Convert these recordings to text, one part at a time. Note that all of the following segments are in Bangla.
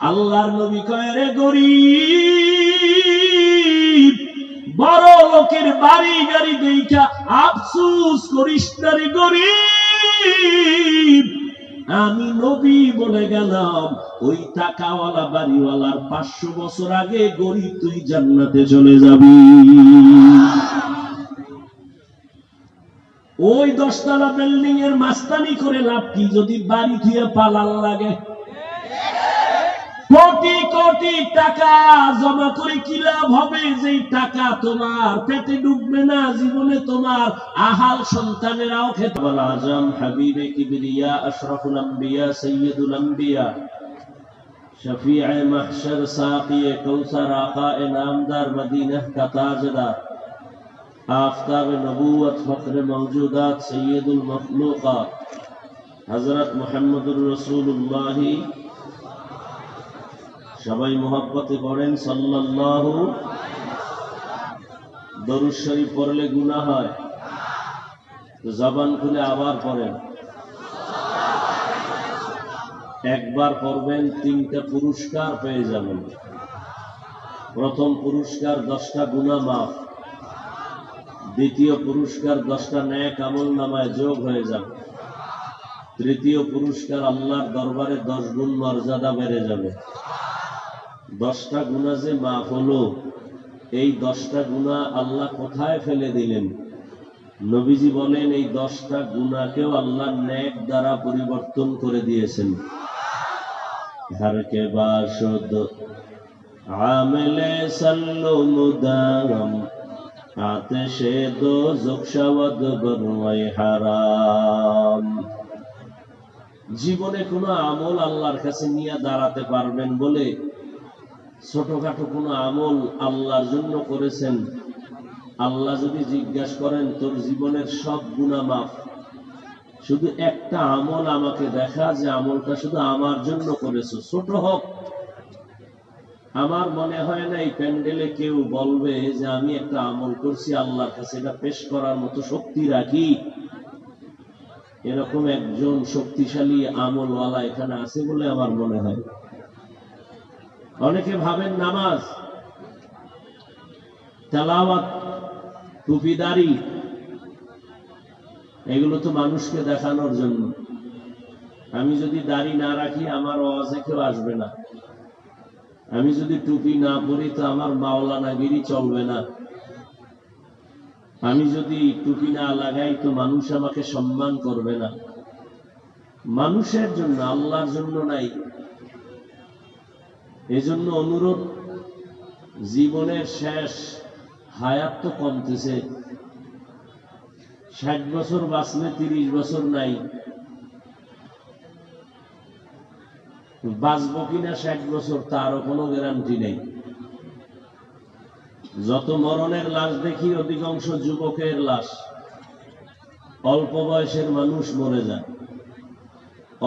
আল্লাহর নবী কয়, রে গরীব, বড় লোকের বাড়ি গাড়ি দেখা আফসোস করিস না রে গরীব, আমি নবী বলে গেলাম ওই টাকাওয়ালা বাড়িওয়ালার 500 বছর আগে গরীব তুই জান্নাতে চলে যাবি। ওই 10 তলা বিল্ডিং এর মাস্তানি করে লাভ কি যদি বাড়ি থুয়ে পালাল লাগে? কোটি কোটি টাকা জমা করে কি লাভ হবে যেই টাকা তোমার পেটে ঢুকবে না, জীবনে তোমার আহাল সন্তানেরাও খেতে। আজম হাবিবে কিবরিয়া আশরাফুল আম্বিয়া সাইয়্যিদুল আম্বিয়া শফিয়ে মাহশর সাকিয়ে কৌসর আকায়ে নামদার মদিনা কা তাজদার आफताब नबूवत फख्र मौजूदात सैयदुल मखलूकात हजरत मुहम्मदुर रसूलुल्लाह सबाई मोहब्बते पढ़ें सल्लल्लाहु। दरूद शरीफ पढ़ले गुनाह है तो जबान खुले आबार पढ़ें, एक बार पढ़बेन 3टा पुरस्कार पेये जाबेन। प्रथम पुरस्कार 10टा गुनाह माफ, द्वितीय पुरस्कार 10टा नेक আমল নামায় যোগ হয়ে যাবে, তৃতীয় পুরস্কার আল্লাহর দরবারে 10 গুণ মর্যাদা বেড়ে যাবে। 10টা গুনাহ যে মাফ হলো, এই 10টা গুনাহ আল্লাহ কোথায় ফেলে দিলেন? নবীজি বলেন এই 10টা গুনাহকেও আল্লাহ নেক দ্বারা পরিবর্তন করে দিয়েছেন। हर के बाशुद आमिले सल्लु मुदाम आतिशे दोज़ख शवद बरवाई হারাম। জীবনে কোনো আমল আল্লাহর কাছে নিয়ে দাঁড়াতে পারবেন বলে ছোটখাটো কোনো আমল আল্লাহর জন্য করেছেন, আল্লাহ যদি জিজ্ঞাসা করেন তোর জীবনের সব গুনাহ মাফ, শুধু একটা আমল আমাকে দেখা যে আমলটা শুধু আমার জন্য করেছো, ছোট হোক। আমার মনে হয় না এই প্যান্ডেলে কেউ বলবে যে আমি একটা আমল করছি আল্লাহর কাছে এটা পেশ করার মতো শক্তি রাখি। এরকম একজন শক্তিশালী আমলওয়ালা এখানে আছে বলে আমার মনে হয়। অনেকে ভাবেন নামাজ, তেলাওয়াত, টুপিদারি এগুলো তো মানুষকে দেখানোর জন্য। আমি যদি দাড়ি না রাখি আমার ওয়াজে কেউ আসবে না, আমি যদি টুপি না পরি তো আমার মাওলানাগিরি চলবে না, আমি যদি টুপি না লাগাই তো মানুষ আমাকে সম্মান করবে না। মানুষের জন্য, আল্লাহর জন্য নাই। এজন্য অনুরোধ, জীবনের শেষ হায়াত তো কমতেছে, 60 বছর বাঁচলে 30 বছর নাই, বাঁচবো কিনা 60 বছর তারও কোনো গ্যারান্টি নেই। যত মরণের লাশ দেখি অধিকাংশ যুবকের লাশ, অল্প বয়সের মানুষ মরে যায়।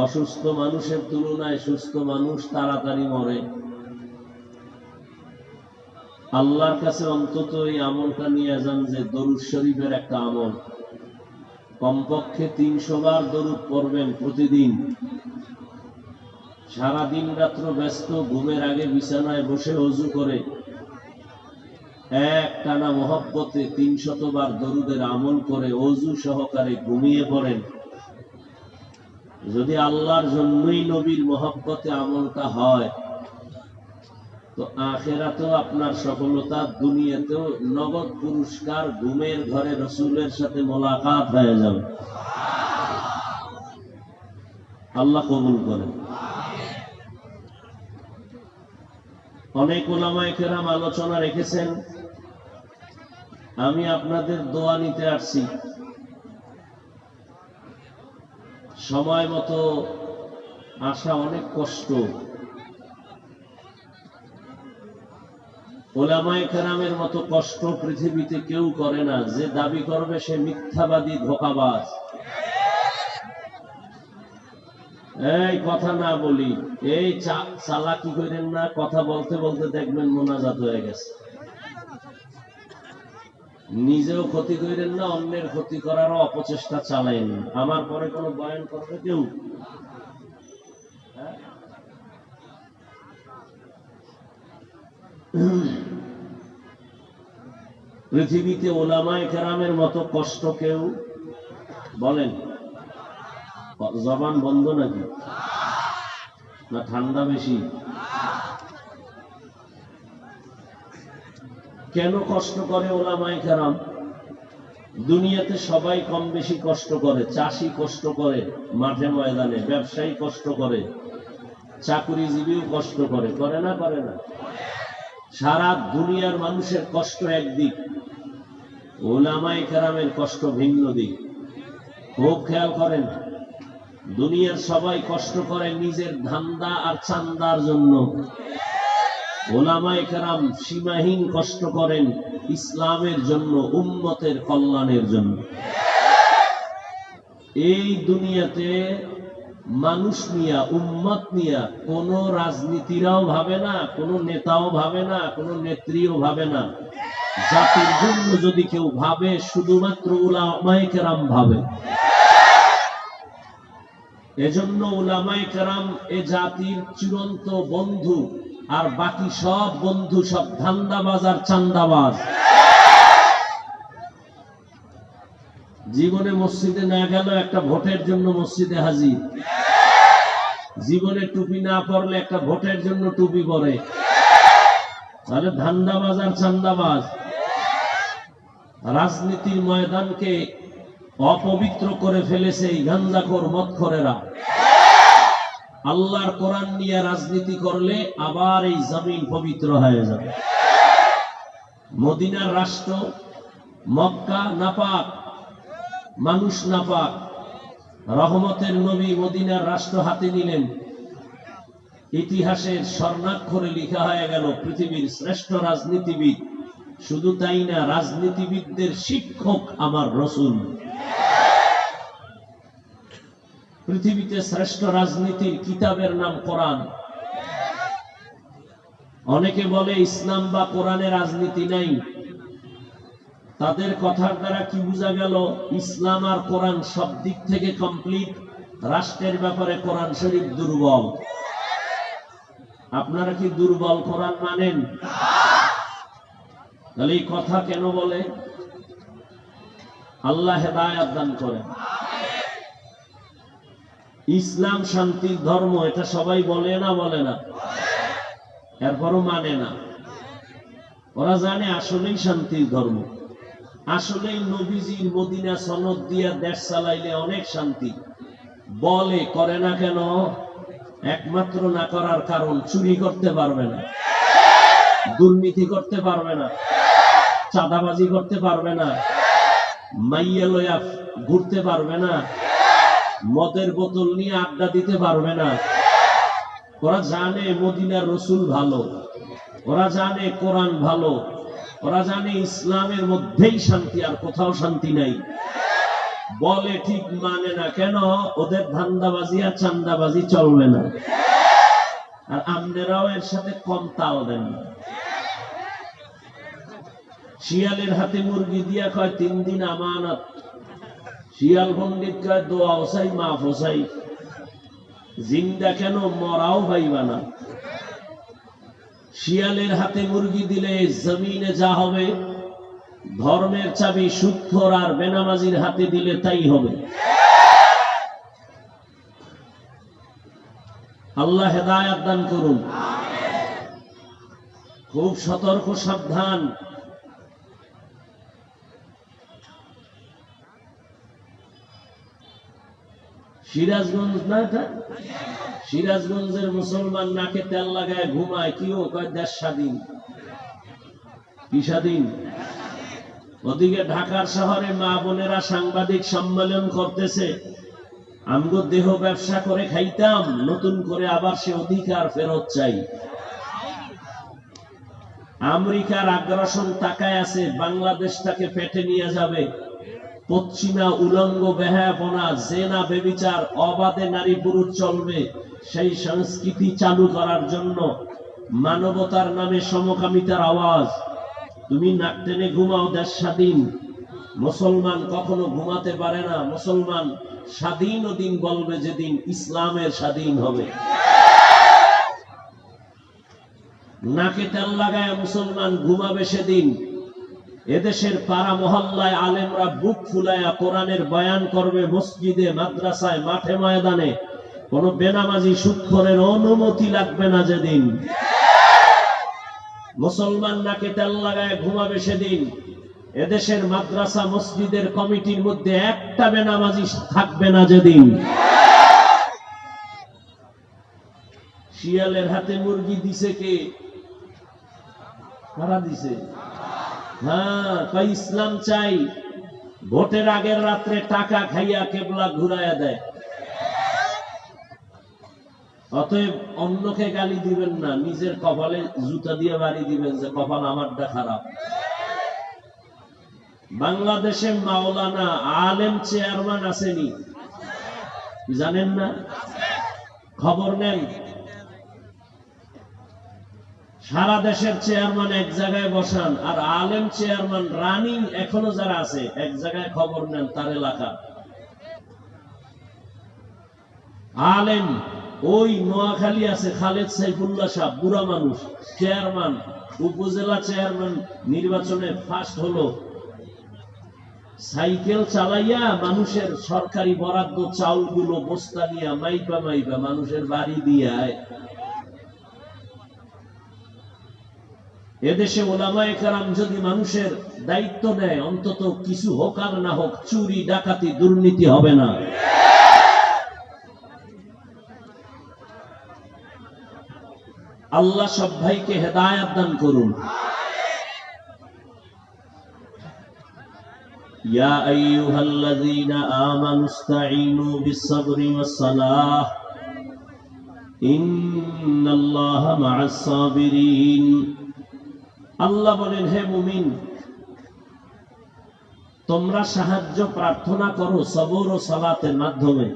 অসুস্থ মানুষের তুলনায় সুস্থ মানুষ তাড়াতাড়ি মরে। আল্লাহর কাছে অন্তত এই আমলটা নিয়ে যান যে দরুদ শরীফের একটা আমল, কমপক্ষে 300 বার দরুদ পড়বেন প্রতিদিন। সারা দিন রাত্র ব্যস্ত, ঘুমের আগে বিছানায় বসে ওযু করে এক টানা মহব্বতে 300 বার দরুদের আমল করে ওযু সহকারে ঘুমিয়ে পড়েন। যদি আল্লাহর জন্যই নবীর মহব্বতে আমলটা হয় তো আখিরাতেও আপনার সফলতা, দুনিয়াতেও নগদ পুরস্কার, ঘুমের ঘরে রাসূলের সাথে মোলাকাত হয়ে যাবে। আল্লাহ কবুল করেন। অনেক উলামায়ে কেরাম আলোচনা রেখেছেন, আমি আপনাদের দোয়া নিতে আসছি। সময় মতো আসা অনেক কষ্ট। উলামায়ে কেরামের মতো কষ্ট পৃথিবীতে কেউ করে না। যে দাবি করবে সে মিথ্যাবাদী, ধোঁকাবাজ। এই কথা না বলি, এই চালাকি করেন না, কথা বলতে বলতে দেখবেন মোনাজাত হয়ে গেছে। নিজেও ক্ষতি করেন না, অন্যের ক্ষতি করারও অপচেষ্টা চালাইন। আমার পরে কোনো বয়ান করবে কেউ? পৃথিবীতে উলামায়ে কেরামের মতো কষ্ট কেউ বলেন? জবান বন্ধ নাকি, না ঠান্ডা বেশি? কেন কষ্ট করে উলামায়ে কেরাম? দুনিয়াতে সবাই কম বেশি কষ্ট করে। চাষি কষ্ট করে মাঠে ময়দানে, ব্যবসায়ী কষ্ট করে, চাকরিজীবীও কষ্ট করে, করে না? করে না? সারা দুনিয়ার মানুষের কষ্ট একদিক, উলামায়ে কেরামের কষ্ট ভিন্ন দিক। খুব খেয়াল করেন, দুনিয়ার সবাই কষ্ট করে নিজের ধান্দা আর চান্দার জন্য। উলামায়ে কেরাম সীমাহীন কষ্ট করেন ইসলামের জন্য, উম্মতের কল্যাণের জন্য। এই দুনিয়াতে মানুষ নিয়া, উম্মত নিয়া কোন রাজনীতিরাও ভাবে না, কোন নেতাও ভাবে না, কোন নেত্রীও ভাবে না। জাতির জন্য যদি কেউ ভাবে, শুধুমাত্র উলামায়ে কেরাম ভাবে। এজন্য উলামায়ে কেরাম এ জাতির চিরন্ত বন্ধু, আর বাকি সব বন্ধু সব ধান্দাবাজ আর চান্দাবাজ। জীবনে মসজিদে না গেল, একটা ভোটের জন্য মসজিদে হাজির। জীবনে টুপি না পরলে একটা ভোটের জন্য টুপি পরে। তাহলে ধান্দাবাজ আর চান্দাবাজ। রাজনীতির ময়দানকে অপবিত্র করে ফেলেছে এই গাঞ্জাখোর মদখোরেরা। আল্লাহর কোরআন নিয়ে রাজনীতি করলে আবার এই জমিন পবিত্র হয়ে যাবে। মদিনার রাষ্ট্র, মক্কা নাপাক, মানুষ নাপাক, রহমতের নবী মদিনার রাষ্ট্র হাতে নিলেন। ইতিহাসের স্বর্ণাক্ষরে লেখা হয়ে গেল পৃথিবীর শ্রেষ্ঠ রাজনীতিবিদ। শুধু তাই না, রাজনীতিবিদদের শিক্ষক আমার রাসূল। পৃথিবীতে শ্রেষ্ঠ রাজনীতির কিতাবের নাম কোরআন। অনেকে বলে ইসলাম বা কোরআনে রাজনীতি নাই। তাদের কথার দ্বারা কি বোঝা গেল? ইসলাম আর কোরআন সব দিক থেকে কমপ্লিট, রাষ্ট্রের ব্যাপারে কোরআন শরীফ দুর্বল। আপনারা কি দুর্বল কোরআন মানেন? তাহলে এই কথা কেন বলে? আল্লাহ হেদায়েত দান করেন। ইসলাম শান্তির ধর্ম, এটা সবাই বলে না? বলে না? এরপরও মানে না। ওরা জানে আসলেই শান্তির ধর্ম, আসলেই নবীজির মদিনা সনদ দিয়া দেশ চালাইলে অনেক শান্তি। বলে, করে না কেন? একমাত্র না করার কারণ, চুরি করতে পারবে না, দুর্নীতি করতে পারবে না, চাঁদাবাজি করতে পারবে না, মাইয়া লইয়া ঘুরতে পারবে না, মদের বোতল নিয়ে আড্ডা দিতে পারবে না। ওরা জানে মদিনার রাসূল ভালো, ওরা জানে কোরআন ভালো, ওরা জানে ইসলামের মধ্যেই শান্তি, আর কোথাও শান্তি নাই। বলে ঠিক, মানে না কেন? ওদের ধান্দাবাজি আর চান্দাবাজি চলবে না। আর আপনারাও এর সাথে কম তাল দেন না। শিয়ালের হাতে মুরগি দিয়া কয় 3 দিন আমানত। শিয়াল পণ্ডিত কয় দোয়া ওসাই মাফ ওসাই। জিন্দা কেন, মরাও পাইবা না। শিয়ালের হাতে মুরগি দিলে জমিনে যা হবে, ধর্মের চাবি সুদখোর আর বেনামাজির হাতে দিলে তাই হবে। আল্লাহ হেদায়েত দান করুন। খুব সতর্ক, সাবধান। সিরাজগঞ্জ না এটা? সিরাজগঞ্জের মুসলমান নাকে তেল লাগায় ঘুমায়, কি ও কয় দেশ স্বাধীন। কি স্বাধীন? ওদিকে ঢাকার শহরে মা বোনেরা সাংবাদিক সম্মেলন করতেছে, আমগো দেহ ব্যবসা করে খাইতাম, নতুন করে আবার সে অধিকার ফেরত চাই। আমেরিকার আগ্রাসন তাকায় আছে, বাংলাদেশটাকে পেটে নিয়ে যাবে। পশ্চিমা উলঙ্গ বেহায়াপনা, জেনা, বেবিচার, অবাধে নারী পুরুষ চলবে, সেই সংস্কৃতি চালু করার জন্য মানবতার নামে সমকামিতার আওয়াজ। তুমি নাক টেনে ঘুমাও, দেশ স্বাধীন। মুসলমান কখনো ঘুমাতে পারে না। মুসলমান স্বাধীন দিন বলবে যেদিন ইসলামের স্বাধীন হবে। নাকে তেল লাগায় মুসলমান ঘুমাবে সেদিন এদেশের পাড়া মহল্লায় আলেমরা বুক ফুলায়া কোরআনের বয়ান করবে, মসজিদে মাদ্রাসায় মাঠে ময়দানে কোন বেনামাজি সুদখোরের অনুমতি লাগবে না যেদিন। মুসলমান নাকে তেল লাগায় ঘুমাবে সেদিন এদেশের মাদ্রাসা মসজিদের কমিটির মধ্যে একটা বেনামাজি থাকবে না যেদিন। শিয়ালের হাতে মুরগি দিছে কে? কারা দিছে? হ্যাঁ, ইসলাম চাই, ভোটের আগের রাত্রে টাকা খাইয়া কেবলা ঘুরাইয়া দেয়। অতএব অন্যকে গালি দিবেন না, নিজের কপালে জুতা দিয়ে বাড়ি দিবেন যে কপাল আমারটা খারাপ। বাংলাদেশে মাওলানা আলেম চেয়ারম্যান আসেনি, জানেন না? খবর নেন। সারা দেশের চেয়ারম্যান এক জায়গায় বসান, আর আলেম চেয়ারম্যান রানিং এখনো যারা আছে এক জায়গায় খবর নেন তার এলাকা। আলেম ওই নোয়াখালী আছে খালেদ সাইফুল্লাহ সাহেব, বুড়া মানুষ, চেয়ারম্যান, উপজেলা চেয়ারম্যান নির্বাচনে ফার্স্ট হলো। সাইকেল চালাইয়া মানুষের সরকারি বরাদ্দ চাউলগুলো বস্তা নিয়ে মাইপা মাইপা মানুষের বাড়ি দিয়ে। এদেশে ওলামায়ে কেরাম যদি মানুষের দায়িত্ব নেয়, অন্তত কিছু হোক আর না হোক চুরি ডাকাতি দুর্নীতি হবে না। আল্লাহ সব ভাইকে হেদায়েত দান করুন। ইয়া আইয়ুহাল্লাযীনা আমানুস্তাঈনু বিস-সাবরি ওয়াস-সালাহ ইন্নাল্লাহা মা'আস-সাবিরিন। আল্লাহ বলেন, হে মুমিন, তোমরা সাহায্য প্রার্থনা করো সবর ও সালাতের মাধ্যমে,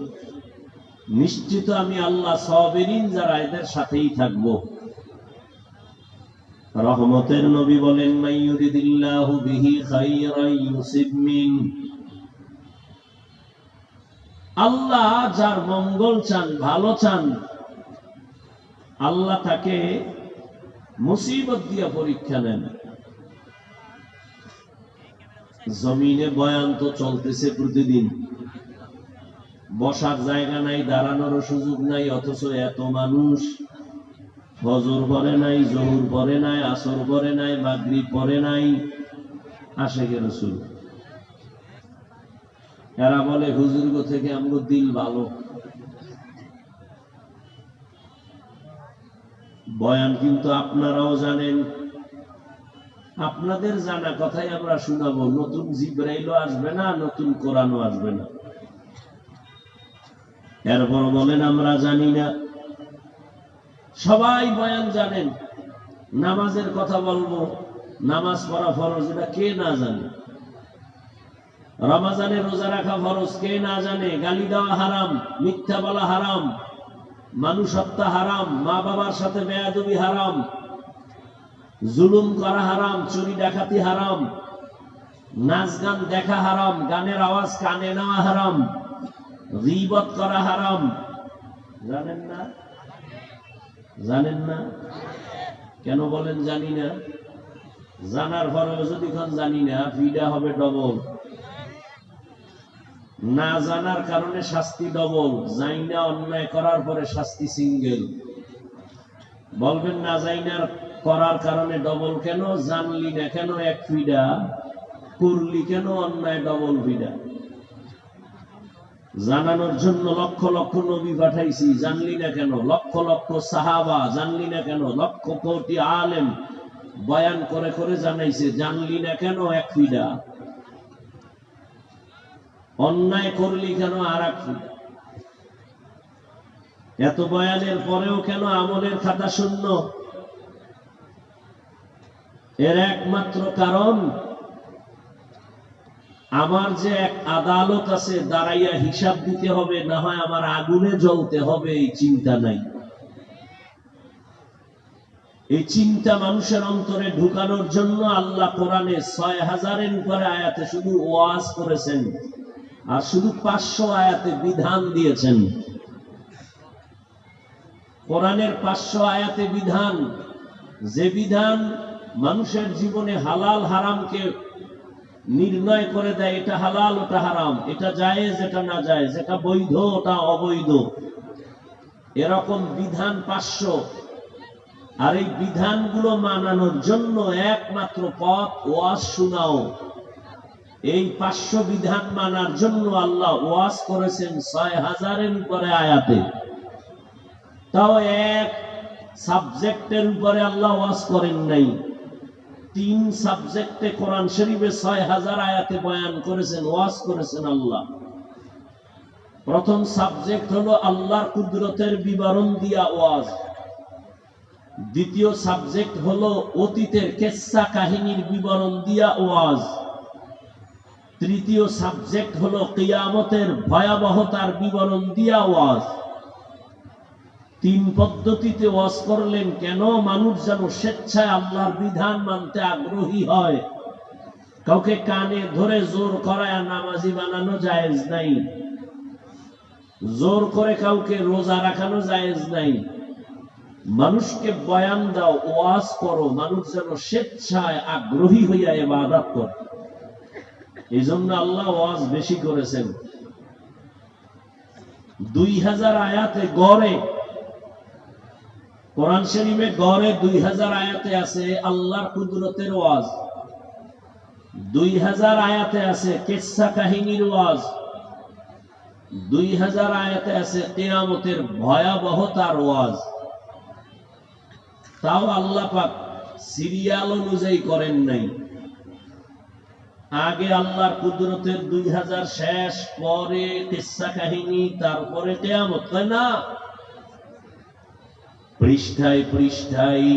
নিশ্চিত আমি আল্লাহ সাবিরিন যারা এদের সাথেই থাকব। রহমতের নবী বলেন, মাইয়ুরিদিল্লাহু বিহি খাইরান ইউসিব মিন। আল্লাহ যার মঙ্গল চান, ভালো চান, আল্লাহ তাকে মুসিবত দিয়া পরীক্ষা নেন। জমিনে বয়ান তো চলতেছে প্রতিদিন, বসার জায়গা নাই, দাঁড়ানোর সুযোগ নাই, অথচ এত মানুষ ফজর পড়ে নাই, জোহর পড়ে নাই, আসর পড়ে নাই, মাগরিব পড়ে নাই, আশিকে রাসূল। এরা বলে হুজুরগো থেকে আমগো দিল ভালো। বয়ান কিন্তু আপনারাও জানেন, আপনাদের জানা কথাই আমরা শোনাবো। নতুন জিবরাইলও আসবে না, নতুন কোরআনও আসবে না। এরপর বলেন আমরা জানি না। সবাই বয়ান জানেন, নামাজের কথা বলবো, নামাজ পড়া ফরজ, এটা কে না জানে? রমজানে রোজা রাখা ফরজ, কে না জানে? গালি দেওয়া হারাম, মিথ্যা বলা হারাম, মানুষ হত্যা হারাম, মা বাবার সাথে বেয়াদবি হারাম, জুলুম করা হারাম, চুরি ডাকাতি হারাম, নাচ গান দেখা হারাম, গানের আওয়াজ কানে নেওয়া হারাম, গীবত করা হারাম। জানেন না? জানেন না? কেন বলেন জানি না? জানার পরেও যদি জানি না, ফিডা হবে ডবল। না জানার কারণে শাস্তি ডবল, জানি না অন্যায় করার পরে শাস্তি সিঙ্গেল। বলবেন না জাইনার করার কারণে ডবল কেন? জানলি না কেন এক ফিডা, করলি কেন অন্যায় ডবল ফিডা। জানানোর জন্য লক্ষ লক্ষ নবী পাঠাইছি, জানলি না কেন? লক্ষ লক্ষ সাহাবা, জানলি না কেন? লক্ষ কোটি আলেম বয়ান করে করে জানাইছে, জানলি না কেন এক ফিডা। অন্যায় করলি কেন আর এক ফিডা। এত বয়ানের পরেও কেন আমলের খাতা শূন্য? এর একমাত্র কারণ, আমার যে এক আদালত আছে, দাঁড়াইয়া হিসাব দিতে হবে, না হয় আমার আগুনে জ্বলতে হবে, এই চিন্তা নাই। এই চিন্তা মানুষের অন্তরে ঢুকানোর জন্য আল্লাহ কোরআনে ৬,০০০-এর উপরে আয়াতে শুধু ওয়াজ করেছেন, আর শুধু ৫০০ আয়াতে বিধান দিয়েছেন। কোরআনের ৫০০ আয়াতে বিধান, যে বিধান মানুষের জীবনে হালাল হারামকে নির্ণয় করে দেয়, এটা হালাল ওটা হারাম, এটা জায়েজ এটা না জায়েজ, এটা বৈধ ওটা অবৈধ, এরকম বিধান 500। আর এই বিধানগুলো মানানোর জন্য একমাত্র পথ ওয়াজ শোনাও। এই 500 বিধান মানার জন্য আল্লাহ ওয়াজ করেছেন 6000-এর উপরে আয়াতে। তাও এক সাবজেক্টের উপরে আল্লাহ ওয়াজ করেন নাই, 3 সাবজেক্টে কোরআন শরীফে 6000 আয়াতে বয়ান করেছেন, ওয়াজ করেছেন আল্লাহ। প্রথম সাবজেক্ট হলো আল্লাহর কুদরতের বিবরণ দিয়া ওয়াজ। দ্বিতীয় সাবজেক্ট হলো অতীতের কিসসা কাহিনীর বিবরণ দিয়া ওয়াজ। তৃতীয় সাবজেক্ট হলো কিয়ামতের ভয়াবহতার বিবরণ দিয়া ওয়াজ। 3 পদ্ধতিতে ওয়াজ করলেন। কেন? মানুষ যেন স্বেচ্ছায় আল্লাহর বিধান মানতে আগ্রহী হয়। কাউকে কানে ধরে জোর করায় নামাজি বানানো জায়েজ নাই, জোর করে কাউকে রোজা রাখানো জায়েজ নাই। মানুষকে বয়ান দাও, ওয়াজ করো, মানুষ যেন স্বেচ্ছায় আগ্রহী হইয়া ইবাদত করে। এই জন্য আল্লাহ ওয়াজ বেশি করেছেন। 2000 আয়াতে গড়ে কোরআন শরীফে গড়ে 2000 আয়াতে আছে আল্লাহর কুদরতের ওয়াজ, 2000 আয়াতে আছে কিসসা কাহিনীর ওয়াজ, 2000 আয়াতে আছে কিয়ামতের ভয়াবহতার ওয়াজ। তাও আল্লাহ পাক সিরিয়াল অনুযায়ী করেন নাই। আগে আল্লাহর কুদরতের 2000 শেষ, পরে কিসসা কাহিনী, তারপরে কিয়ামত, তাই না? পৃষ্ঠায় পৃষ্ঠায়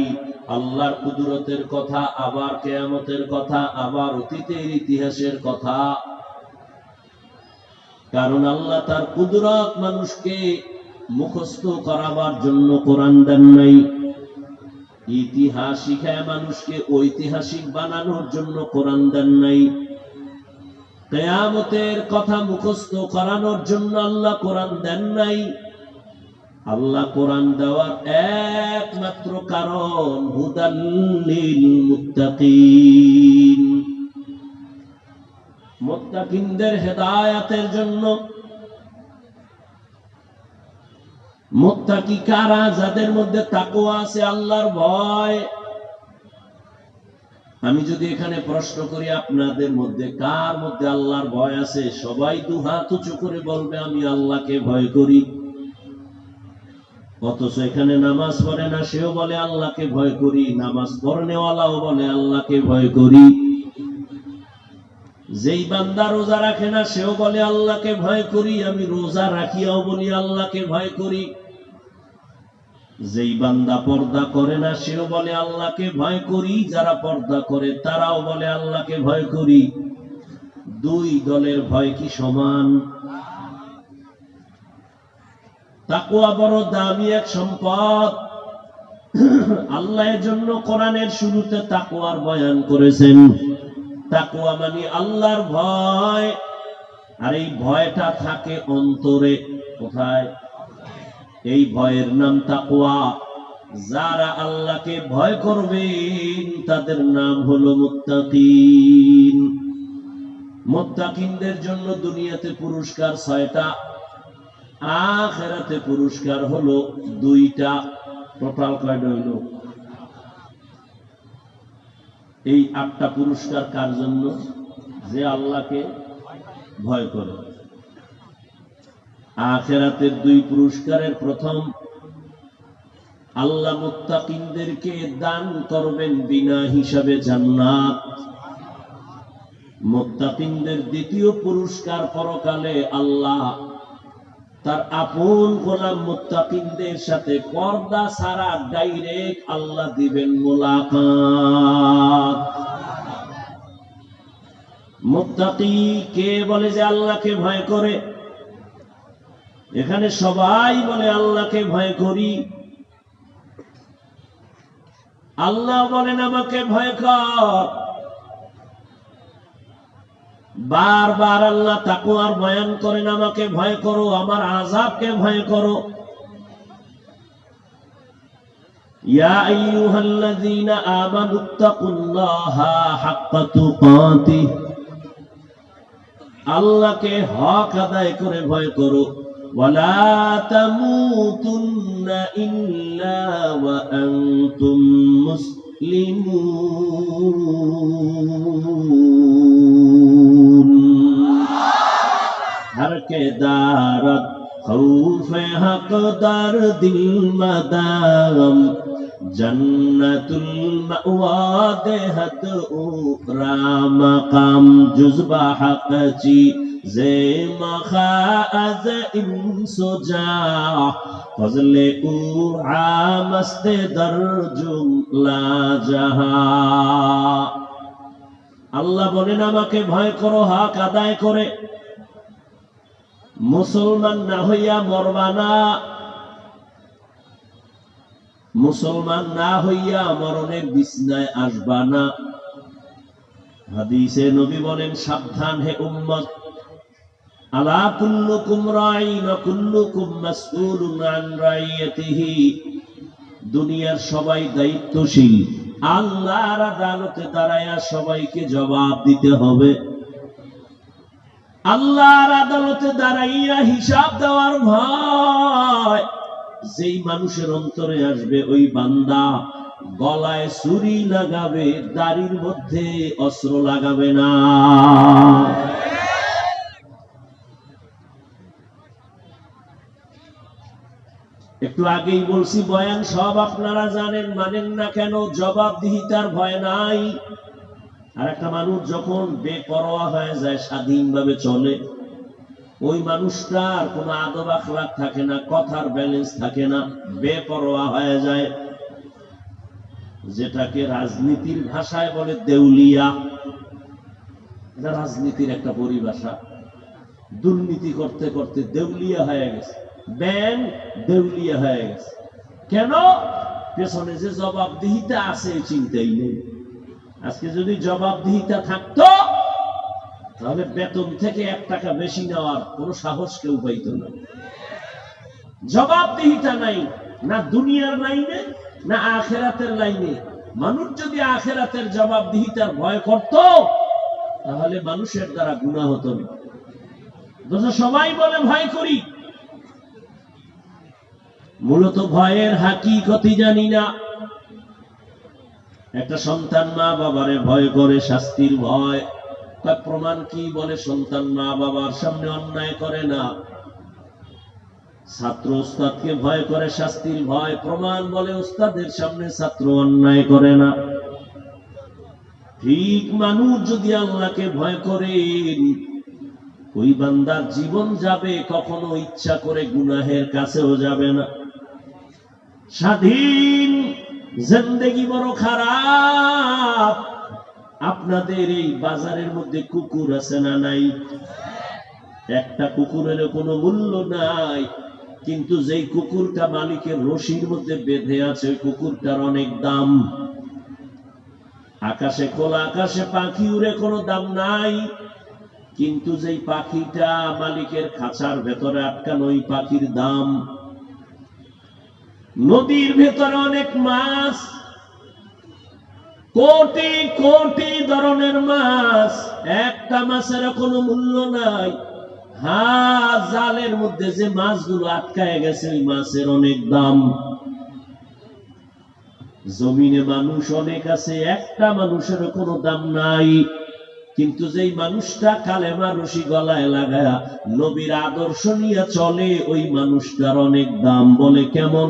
আল্লাহর কুদরতের কথা, আবার কিয়ামতের কথা, আবার অতীতের ইতিহাসের কথা। কারণ আল্লাহ তার কুদরত মানুষকে মুখস্থ করাবার জন্য কোরআন দেন নাই, ইতিহাস শিখায় মানুষকে ঐতিহাসিক বানানোর জন্য কোরআন দেন নাই, কিয়ামতের কথা মুখস্থ করানোর জন্য আল্লাহ কোরআন দেন নাই। আল্লাহ কোরআন দেওয়ার একমাত্র কারণ হুদাল লিল মুত্তাকিন, মুত্তাকিনদের হেদায়েতের জন্য। মুত্তাকি কারা? যাদের মধ্যে তাকওয়া আছে, আল্লাহর ভয়। আমি যদি এখানে প্রশ্ন করি আপনাদের মধ্যে কার মধ্যে আল্লাহর ভয় আছে, সবাই দুহাত উঁচু করে বলবে আমি আল্লাহকে ভয় করি। অথচ এখানে নামাজ পড়ে না, সেও বলে আল্লাহকে ভয় করি, নামাজ পড়নেওয়ালাও বলে আল্লাহকে ভয় করি। যেই বান্দা রোজা রাখে না, সেও বলে আল্লাহকে ভয় করি, আমি রোজা রাখিয়াও বলি আল্লাহকে ভয় করি। যেই বান্দা পর্দা করে না, সেও বলে আল্লাহকে ভয় করি, যারা পর্দা করে তারাও বলে আল্লাহকে ভয় করি। দুই দলের ভয় কি সমান? তাকওয়া বড় দামি এক সম্পদ। আল্লাহ এর জন্য কোরআনের শুরুতে তাকওয়ার বয়ান করেছেন। তাকওয়া মানে আল্লাহর ভয়, আর এই ভয়টা থাকে অন্তরে। কোথায়? এই ভয়ের নাম তাকওয়া। যারা আল্লাহকে ভয় করবেন তাদের নাম হলো মুত্তাকিন। মুত্তাকিনদের জন্য দুনিয়াতে পুরস্কার 6টা, আখিরাতে পুরস্কার হলো 2টা। টোটাল কয়টা হইল? এই 8টা পুরস্কার কার জন্য? যে আল্লাহকে ভয় করে। আখিরাতের 2 পুরস্কারের প্রথম, আল্লাহ মুত্তাকিনদেরকে দান করবেন বিনা হিসাবে জান্নাত। মুত্তাকিনদের দ্বিতীয় পুরস্কার, পরকালে আল্লাহ তার আপন গোলাম মুত্তাকিনদের সাথে পর্দা ছাড়া ডাইরেক্ট আল্লাহ দিবেন মুলাকাত। মুত্তাকি কে বলে যে আল্লাহকে ভয় করে? এখানে সবাই বলে আল্লাহকে ভয় করি। আল্লাহ বলেন আমাকে ভয় কর। বারবার আল্লাহ তাকওয়ার বয়ান করেন, আমাকে ভয় করো, আমার আযাবকে ভয় করো। ইয়া আইয়ুহাল্লাযীনা আমানুত্তাকুল্লাহা হাক্কা তুকাতিহ, আল্লাহকে হক আদায় করে ভয় করো। ওয়ালা তামুতুন্না ইল্লা ওয়া আনতুম মুসলিমুন। हर के दारत खौफे हकदार दिल मदाम, जन्नतुल मअवा देहत उकरा मकाम, जुज़बा हक़ची जे मखाअज इंसुजा, फज़ले उ आमस्ते दर जुमला जहा। আল্লাহ বলেন আমাকে ভয় করো হক আদায় করে। মুসলমান না হইয়া মরবা না, মুসলমান না হইয়া মরণের বিছনায় আসবা না। হাদিসে নবী বলেন সাবধান হে উম্মত, আলা কুল্লুকুম রাঈন ওয়া কুল্লুকুম মাসউলুন আন রাইয়াতিহি। দুনিয়ার সবাই দায়িত্বশীল, আল্লাহর আদালতে দাঁড়ায়া সবাইকে জবাব দিতে হবে। আল্লাহর আদালতে দাঁড়াইয়া হিসাব দেওয়ার ভয় যেই মানুষের অন্তরে আসবে, ওই বান্দা গলায় ছুরি লাগাবে, দাড়ির মধ্যে অস্ত্র লাগাবে না। একটু আগেই বলছি, বয়ান সব আপনারা জানেন, মানেন না কেন? জবাবদিহিতার ভয় নাই। আর একটা মানুষ যখন বেপরোয়া হয়ে যায়, স্বাধীনভাবে চলে, ওই মানুষটার কোনো আদব আখলাক থাকে না, কথার ব্যালেন্স থাকে না, বেপরোয়া হয়ে যায়। যেটাকে রাজনীতির ভাষায় বলে দেউলিয়া। এটা রাজনীতির একটা পরিভাষা। দুর্নীতি করতে করতে দেউলিয়া হয়ে গেছে, ব্যাংক দেউলিয়া হয়ে গেছে। কেন? পেছনে যে জবাবদিহিতা আছে চিন্তাই নেই। আজকে যদি জবাবদিহিতা থাকতো, তাহলে বেতন থেকে 1 টাকা বেশি নেওয়ার কোনো সাহস কেউ পাইত না। জবাবদিহিতা নাই, না দুনিয়ার লাইনে না আখিরাতের লাইনে। মানুষ যদি আখিরাতের জবাবদিহিতার ভয় করত, তাহলে মানুষের দ্বারা গুনাহ হতো না। সবাই বলে ভয় করি, মূলত ভয়ের হাকিকতই জানি না। একটা সন্তান মা বাবারে ভয় করে, শাস্তির ভয়। তার প্রমাণ কি? বলে সন্তান মা বাবার সামনে অন্যায় করে না। ছাত্র ওস্তাদকে ভয় করে, শাস্তির ভয়। প্রমাণ বলে ওস্তাদের সামনে ছাত্র অন্যায় করে না। ঠিক মানুষ যদি আল্লাহকে ভয় করেন, ওই বান্দার জীবন যাবে, কখনো ইচ্ছা করে গুনাহের কাছেও যাবে না। স্বাধীন জিন্দেগি বড় খারাপ। আপনাদের এই বাজারের মধ্যে কুকুর আছে না নাই? একটা কুকুরের কোনো মূল্য নাই, কিন্তু যেই কুকুরটা মালিকের রশির মধ্যে বেঁধে আছে, ওই কুকুরটার অনেক দাম। আকাশে, খোলা আকাশে পাখি উড়ে, কোনো দাম নাই, কিন্তু যেই পাখিটা মালিকের খাঁচার ভেতরে আটকানো, ওই পাখির দাম। নদীর ভেতরে অনেক মাছ, কোটি কোটি ধরনের মাছ, একটা মাছের কোনো মূল্য নাই। জালের মধ্যে যে মাছগুলো আটকায় গেছে, ওই মাছের অনেক দাম। জমিনে মানুষ অনেক আছে, একটা মানুষের কোনো দাম নাই, কিন্তু যেই মানুষটা কালেমা রশি গলায় লাগায়া নবীর আদর্শ নিয়ে চলে, ওই মানুষটার অনেক দাম। বলে কেমন?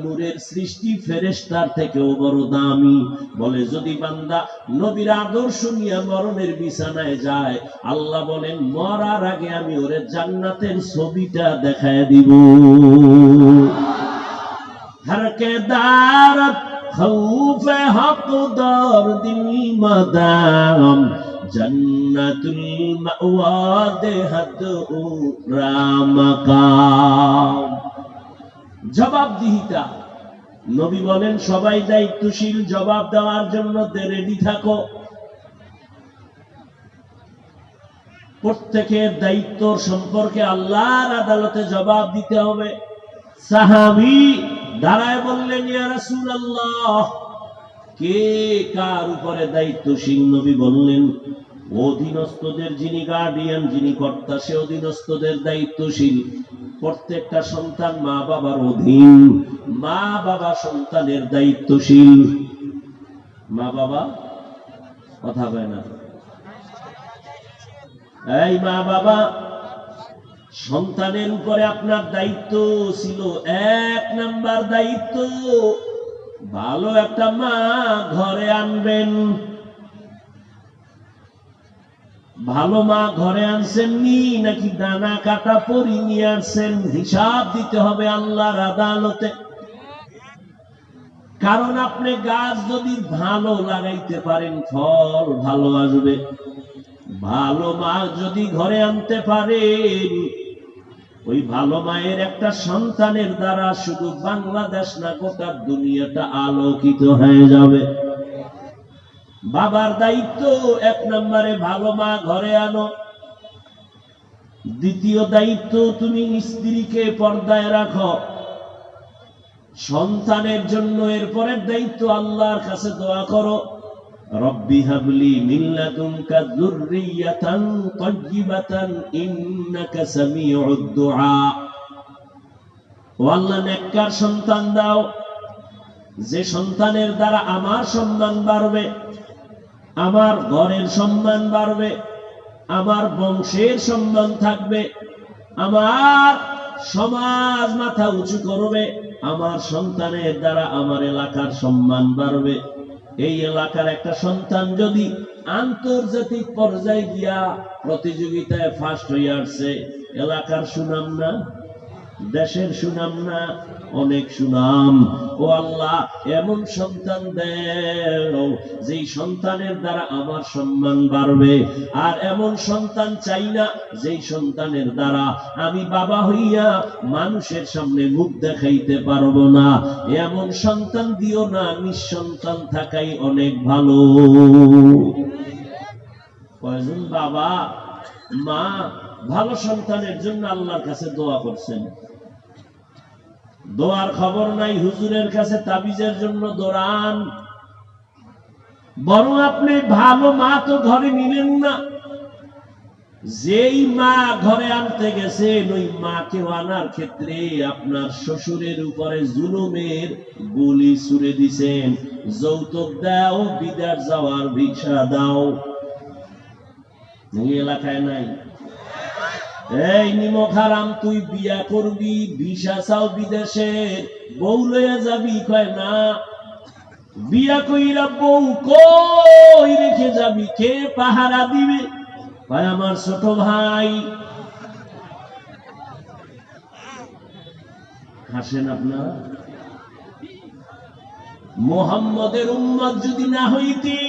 নূরের সৃষ্টি, ফেরেশতার থেকেও বড় দামি। বলে যদি বান্দা নবীর আদর্শ নিয়ে মরণের বিছানায় যায়, আল্লাহ বলেন মরার আগে আমি ওরে জান্নাতের ছবিটা দেখায় দিব। হরকে দারত খৌফে হকদার দিল মাদাম, জন্নাতুল মাওয়া দেহত উকরা মাকাম। জবাবদিহিতা। নবী বলেন সবাই দায়িত্বশীল, জবাব দেওয়ার জন্য রেডি থাকো। প্রত্যেকের দায়িত্ব সম্পর্কে আল্লাহর আদালতে জবাব দিতে হবে। সাহাবী দাঁড়ায় বললেন, ইয়া রাসূলুল্লাহ, কে কার উপরে দায়িত্বশীল? নবী বললেন, অধীনস্থদের যিনি গার্ডিয়ান, যিনি কর্তা, সে অধীনস্থদের দায়িত্বশীল। প্রত্যেকটা সন্তান মা বাবার অধীন, মা বাবা সন্তানের দায়িত্বশীল। মা বাবা কথা বলে না, এই মা বাবা সন্তানের উপরে আপনার দায়িত্ব ছিল, এক নাম্বার দায়িত্ব, ভালো একটা মা ঘরে আনবেন। ভালো মা ঘরে আনছেন নি নাকি দানা কাটা পরি নিয়ে আসছেন? হিসাব দিতে হবে আল্লাহর আদালতে। কারণ আপনি গাছ যদি ভালো লাগাইতে পারেন, ফল ভালো আসবে। ভালো মা যদি ঘরে আনতে পারেন, ওই ভালো মায়ের একটা সন্তানের দ্বারা শুধু বাংলাদেশ না, গোটা দুনিয়াটা আলোকিত হয়ে যাবে। বাবার দায়িত্ব এক নম্বরে, ভালো মা ঘরে আনো। দ্বিতীয় দায়িত্ব, তুমি স্ত্রীকে পর্দায় রাখো সন্তানের জন্য। এরপরের দায়িত্ব, আল্লাহর কাছে দোয়া করো, রব্বি হাবলি মিন লাদুনকা যুররিয়াতান তাইয়্যিবাতান ইন্নাকা সামিউদ দুআ। ও আল্লাহ, নেককার সন্তান দাও, যে সন্তানের দ্বারা আমার সম্মান বাড়বে, আমার ঘরের সম্মান বাড়বে, আমার বংশের সম্মান থাকবে, আমার সমাজ মাথা উঁচু করবে, আমার সন্তানের দ্বারা আমার এলাকার সম্মান বাড়বে। এই এলাকার একটা সন্তান যদি আন্তর্জাতিক পর্যায়ে গিয়া প্রতিযোগিতায় ফার্স্ট হয়ে আসছে, এলাকার সুনাম না, দেশের সুনাম না, অনেক সুনাম। ও আল্লাহ, এমন সন্তান দাও যেই সন্তানের দ্বারা আমার সম্মান বাড়বে। আর এমন সন্তান চাই না যেই সন্তানের দ্বারা আমি বাবা হইয়া মানুষের সামনে মুখ দেখাইতে পারবো না। এমন সন্তান দিও না, নিঃসন্তান থাকাই অনেক ভালো। কয়জন বাবা মা ভালো সন্তানের জন্য আল্লাহর কাছে দোয়া করছেন? দোয়ার খবর নাই, হুজুরের কাছে তাবিজের জন্য দৌড়ান। বরং আপনি ভালো মা তো ঘরে নিলেন না, যেই মা ঘরে আনতে গেছেন ওই মাকে আনার ক্ষেত্রে আপনার শ্বশুরের উপরে জুলুমের গুলি ছুড়ে দিছেন। যৌতুক দাও, বিদেশ যাওয়ার ভিসা দাও। এলাকায় নাই? এই নিমক হারাম, তুই বিয়া করবি, ভিসা চাও বিদেশের, বউ লইয়া যাবি? কয় না। বিয়া কইরা বউ কই রেখে যাবি? কে পাহারা দিবে? কয় আমার ছোট ভাই। হাসেন আপনারা? মুহাম্মদের উম্মত যদি না হইতি,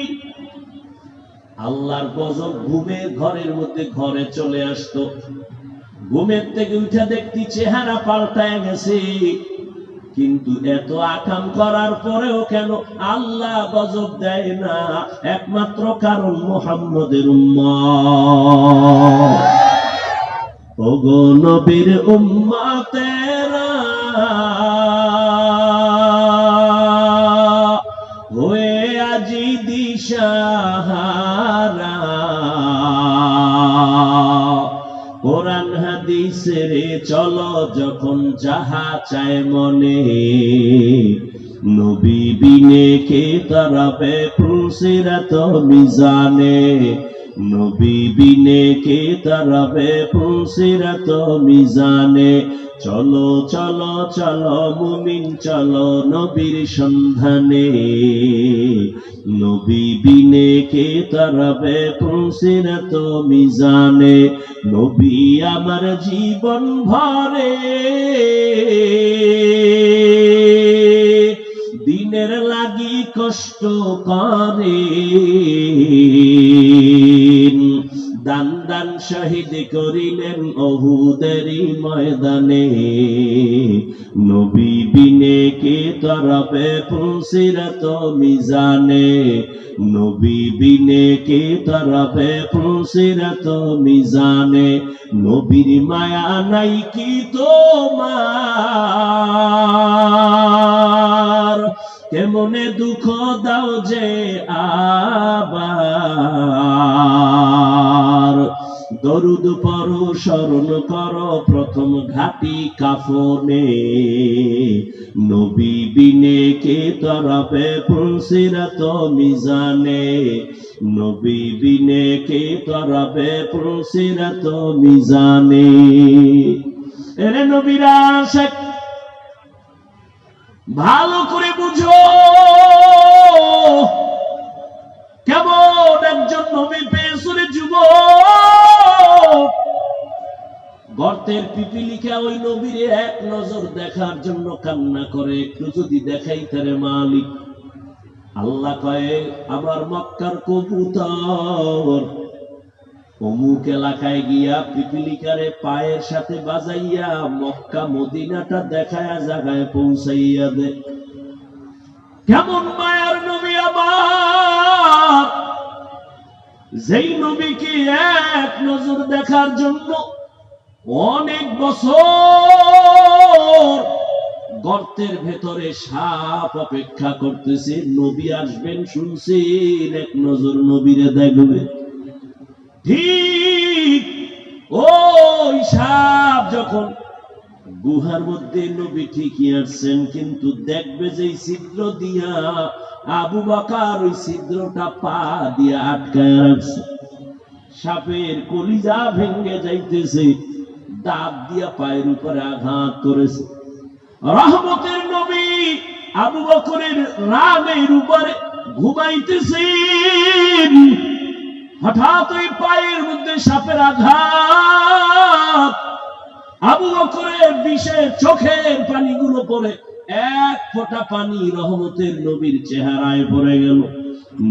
আল্লাহর গজব ঘুমের ঘরের মধ্যে ঘরে চলে আসতো। ঘুমের থেকে উঠে দেখতি চেহারা পাল্টায় গেছে, কিন্তু এত আকাম করার পরেও কেন আল্লাহ গজব দেয় না? একমাত্র কারণ মুহাম্মদের উম্মত। ওগো নবীর উম্মতেরা, হয়ে আজি দিশাহারা, কোরআন হাদিসের চলো যখন যাহা চায় মনে, নবী বিনে কে তারাবে ফুলসিরাত মিজানে, নবী বিনে কে তারাবে ফুলসিরাত মিজানে। চলো চলো চলো মুমিন চলো নবীর সন্ধানে, নবী বিনে কে তারাবে ফুলসিরাত মিজানে। নবী আমার জীবন ভরে দিনের লাগি কষ্ট করে, দান দান শহীদ করিলেন উহুদের ময়দানে, নবী বিনে কে তরফে ফুলসিরত মিজানে, নবী বিনে কে তরফে ফুলসিরত মিজানে, নবীর মায়া নাই কি তোমার, কেমনে দুঃখ দাও যে আবার, দরুদ পড়ো স্মরণ করো প্রথম ঘাটি কাফনে, নবী বিনে কে তরফে ফুলসিরত মিজানে, নবী বিনে কে তরফে ফুলসিরত মিজানে। এরে নবীরা আশিক ভালো করে বুঝো কেমন একজন নবী পেয়েছে যুবক, গর্তের পিপিলিকা ওই নবীরে এক নজর দেখার জন্য কান্না করে, একটু যদি দেখাই তারে মালিক। আল্লাহ কয়ে আমার মক্কার কবুতর অমুক এলাকায় গিয়া পিপিলিকারে পায়ের সাথে বাজাইয়া মক্কা মদিনাটা দেখায়া জায়গায় পৌঁছাইয়া দে। কেমন মায়ার নবী আমার, যেই নবীকে এক নজর দেখার জন্য অনেক বছর গর্তের ভেতরে সাপ অপেক্ষা করতেছে, নবী আসবেন শুনছেন, এক নজর নবীরে দেখবে। ঠিক ওই সাপ যখন গুহার মধ্যে নবী ঠিকই আসছেন, কিন্তু দেখবে যে ছিদ্র দিয়া আবু বকর ওই ছিদ্রটা পা দিয়া আটকায় রাখছে, সাপের কলিজা ভেঙে যাইতেছে, দাঁত দিয়া পায়ের উপরে আঘাত করেছে। রহমতের নবী আবু বকরের রানের উপরে ঘুমাইতেছেন, হঠাৎ ওই পায়ের মধ্যে সাপের আঘাত, আবু বকরের বিষের চোখের পানিগুলো পড়ে এক ফোঁটা পানি রহমতের নবীর চেহারায় পড়ে গেল।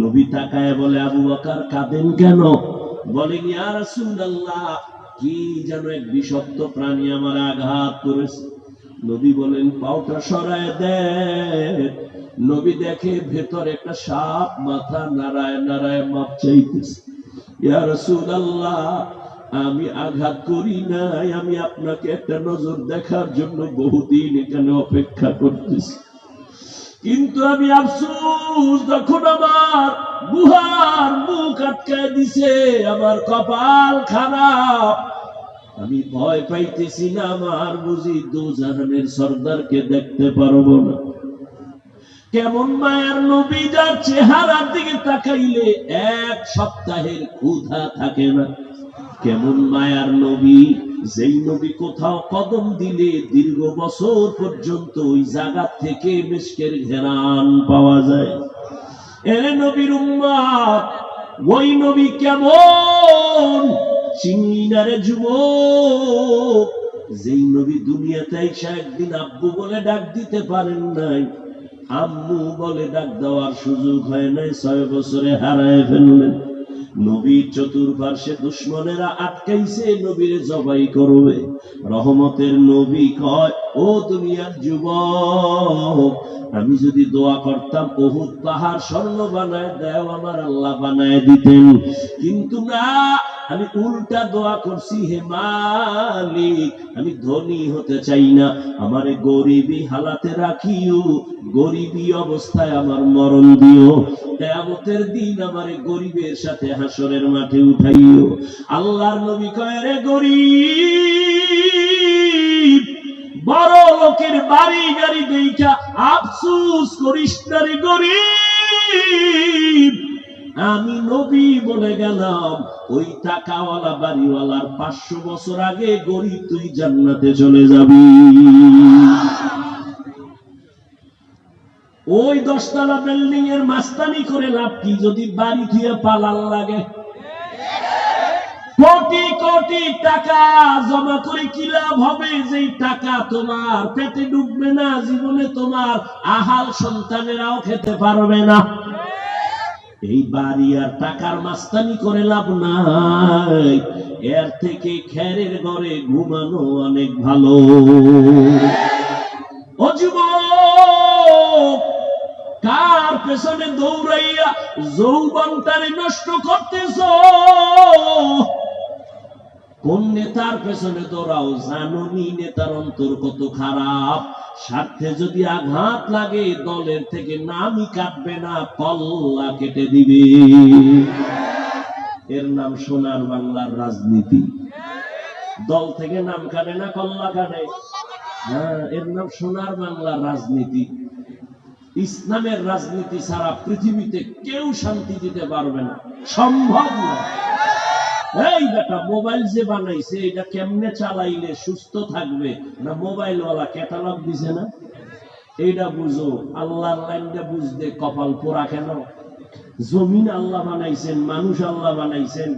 নবী তাকায় বলে, আবু বকর কাঁদেন কেন? বলেন ইয়া রাসূলুল্লাহ, কি যেন এক বিষাক্ত প্রাণী আমার আঘাত করেছে। নবী বলেন পাওটা সরায় দেন। নবী দেখে ভেতরে একটা সাপ মাথা নাড়ায় নাড়ায় মাপ চাইতেছে। ইয়া রাসূলুল্লাহ, আমি আঘাত করি নাই, আমি আপনাকে একটা নজর দেখার জন্য বহুদিন এখানে অপেক্ষা করতেছি, কিন্তু আমি আফসোস যখন আমার গুহার মুখ আটকায় দিছে, আমার কপাল খারাপ, আমি ভয় পাইতেছি না আমার বুঝি দুজাহানের সর্দারকে দেখতে পারবো না। কেমন মায়ার নবী, যার চেহারার দিকে তাকাইলে এক সপ্তাহের ক্ষুধা থাকে না। কেমন মায়ার নবী, যেই নবী কোথাও কদম দিলে দীর্ঘ বছর পর্যন্ত ওই জায়গা থেকে মিশকের ঘেরান পাওয়া যায়। এরে নবীর উম্মত, ওই নবী কেমন চিনারে যুবক, যেই নবী দুনিয়াতে এসে একদিন আব্বু বলে ডাক দিতে পারেন নাই, আম্মু বলে ডাক দেওয়ার সুযোগ হয় নাই, 6 বছরে হারায় ফেললেন। নবীর চতুর্পার্শ্বে দুশ্মনেরা আটকাইছে, নবীরে জবাই করবে। রহমতের নবী কয়, ও দুনিয়ার যুবক, আমি যদি দোয়া করতাম উহুদ পাহাড় স্বর্ণ বানায় দেও, আমার আল্লাহ বানায় দিতেন, কিন্তু না, আমি উল্টা দোয়া করছি, হে মালিক, আমি ধনী হতে চাই না, আমারে গরিবী হালাতে রাখিও, গরিবী অবস্থায় আমার মরণ দিও, কিয়ামতের দিন আমারে গরিবের সাথে হাসরের মাঠে উঠাইও। আল্লাহর নবী কয়, রে গরিব, বড় লোকের বাড়ি গাড়ি দেখা আফসোস করিস না রে গরিব, আমি নবী বলে গেলাম, ওই টাকাওয়ালা বাড়িওয়ালার 500 বছর আগে গরিব তুই জান্নাতে চলে যাবি। ওই 10 তলা বিল্ডিং এর মাস্তানি করে লাভ কি যদি বাড়ি থুয়ে পালাল লাগে? কোটি কোটি টাকা জমা করে কি লাভ হবে, যেই টাকা তোমার পেটে ঢুকবে না, জীবনে তোমার আহাল সন্তানেরাও খেতে পারবে না। এই বাড়ি আর টাকার মাস্তানি করে লাভ নাই, এর থেকে খেরের ঘরে ঘুমানো অনেক ভালো। ও যুবক, কার পেছনে দৌড়াইয়া যৌবনটারে নষ্ট করতেছ? কোন নেতার পেছনে দৌড়াও? জানোনি নেতার অন্তর কত খারাপ। স্বার্থে যদি আঘাত লাগে দলের থেকে নামই কাটবে না, কল্লা কেটে দিবে। এর নাম সোনার বাংলার রাজনীতি। দল থেকে নাম কাটে না, কল্লা কাটে। হ্যাঁ, এর নাম সোনার বাংলার রাজনীতি। ইসলামের রাজনীতি ছাড়া পৃথিবীতে কেউ শান্তি দিতে পারবে না, সম্ভব না। এই বেটা, মোবাইল যে বানাইছে এটা কেমনে চালাইলে সুস্থ থাকবে, না মোবাইলওয়ালা ক্যাটালগ দিছে না? এইটা বুঝো। আল্লাহর লাইনটা বুঝতে কপাল পোড়া কেন? জমিন আল্লাহ বানাইছেন, মানুষ আল্লাহ বানাইছেন,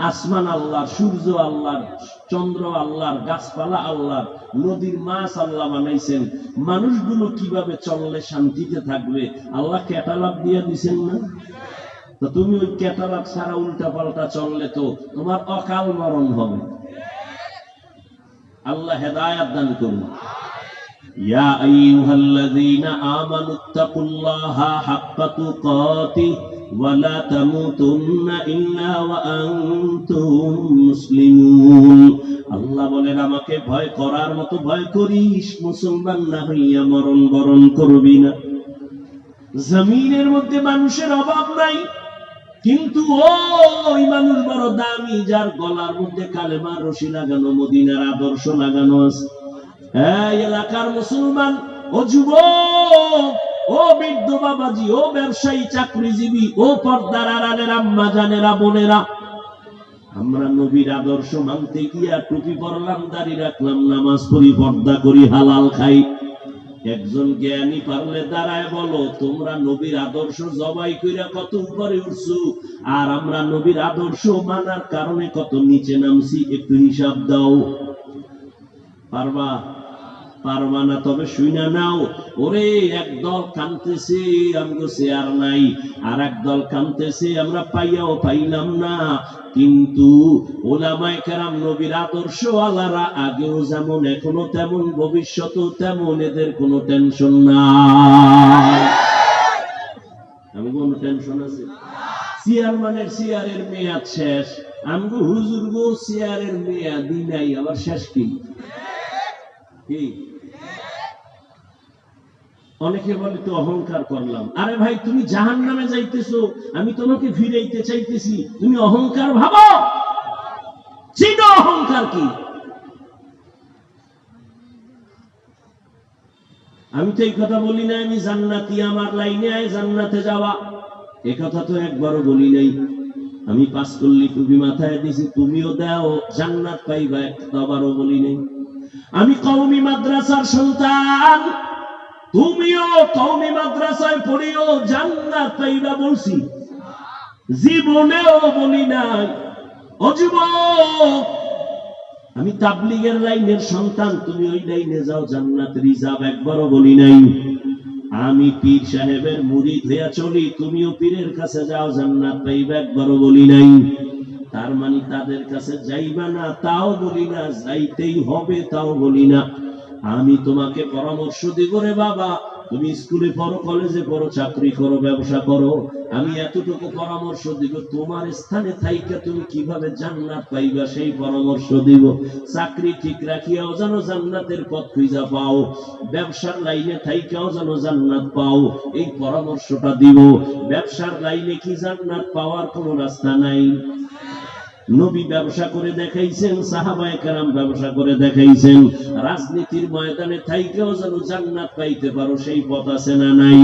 আসমান আল্লাহর, সূর্য আল্লাহর, চন্দ্র আল্লাহর, গাছপালা আল্লাহর, নদীর মাছ আল্লাহ বানাইছেন। মানুষগুলো কিভাবে চললে শান্তিতে থাকবে আল্লাহ ক্যাটালগ দিয়ে দিছেন না? তো তুমি ওই ক্যাটালগ ছাড়া উল্টা পাল্টা চললে তো তোমার অকাল মরণ হবে। আল্লাহ হেদায়েত দান করুন। ইয়া আইয়ুহাল্লাযীনা আমানুত্তাকুল্লাহা হাক্কা তুকাতিহি ওয়া লা তামুতুন্না ইল্লা ওয়া আনতুম মুসলিমুন। আল্লাহ বলেন, আমাকে ভয় করার মতো ভয় করিস, মুসলমান না হইয়া মরণ বরণ করবি না। জমিনের মধ্যে মানুষের অভাব নাই, কিন্তু ওই মানুষ বড় দামি যার গলার মধ্যে কালেমার রশি লাগানো, মদিনার আদর্শ লাগানো আছে। এই এলাকার মুসলমান, ও যুবক, ও বৃদ্ধ বাবাজি, ও ব্যবসায়ী, চাকরিজীবী, ও পর্দার আড়ালের আম্মা জানেরা, বোনেরা, আমরা নবীর আদর্শ মানতে গিয়া টুপি পরলাম, দাড়ি রাখলাম, নামাজ পড়ি, পর্দা করি, হালাল খাই। একজন জ্ঞানী পারলে দাঁড়ায় বলো, তোমরা নবীর আদর্শ জবাই কইরা কত উপরে উঠছো, আর আমরা নবীর আদর্শ মানার কারণে কত নিচে নামছি, একটু হিসাব দাও। পারবা? পারবা না? তবে শুইনা নাও। ওরে, একদল কানতেছে আমগো চেয়ার নাই, আর একদল কানতেছে আমরা পাইয়াও পাইলাম না। কিন্তু ওলামায়ে কেরাম নবীর আদর্শ আলারা আগেও যেমন এখনো তেমন, ভবিষ্যতেও তেমন, এদের কোনো টেনশন নাই। আমি কোনো টেনশন আছে? চেয়ারম্যানের চেয়ারের মেয়াদ শেষ, আমগো হুজুর গো চেয়ারের মেয়াদই নাই, আবার শেষ কি? অনেকে বলে তো অহংকার করলাম। আরে ভাই, তুমি জাহান্নামে যাইতেছো, আমি তোমাকে ফিরাইতে চাইতেছি, তুমি অহংকার ভাবো? চিনো অহংকার কি? আমি তো এই কথা বলি না আমি জান্নাতি, আমার লাইনে আয় জান্নাতে যাওয়া, এ কথা তো একবারও বলি নাই। আমি পাঁচকল্লি টুপি মাথায় দিছি, তুমিও দাও জান্নাত পাইবা, একবারও বলি নাই। আমি কওমি মাদ্রাসার সন্তান, তুমিও কওমি মাদ্রাসায় পড়িও জান্নাত পাইবা বলছি? জীবনেও বলি নাই। ও যুবক, আমি তাবলীগের লাইনের সন্তান, তুমি ওই লাইনে যাও, জান্নাত রিজার্ভ, একবারও বলি নাই। আমি পীর সাহেবের মুরিদ হইয়া চলি, তুমিও পীরের কাছে যাও, জান্নাত পাইবা, একবারও বলি নাই। তার মানে তাদের কাছে যাইবা না তাও বলি না, যাইতেই হবে তাও বলি না। আমি তোমাকে পরামর্শ দিব, রে বাবা, তুমি স্কুলে পড়ো, কলেজে পড়ো, চাকরি করো, ব্যবসা করো, আমি এতটুকু পরামর্শ দিব, তোমার স্থানে থাইকা তুমি কিভাবে জান্নাত পাইবা সেই পরামর্শ দিব। চাকরি ঠিক রাখিয়াও যেন জান্নাতের পথ খুঁজা পাও, ব্যবসার লাইনে থাইকাও যেন জান্নাত পাও, এই পরামর্শটা দিব। ব্যবসার লাইনে কি জান্নাত পাওয়ার কোনো রাস্তা নাই? নবী ব্যবসা করে দেখাইছেন, সাহাবায়ে কেরাম ব্যবসা করে দেখাইছেন। রাজনীতির ময়দানে থাইকেও যেন জান্নাত পাইতে পারো সেই পথ আছে না নাই?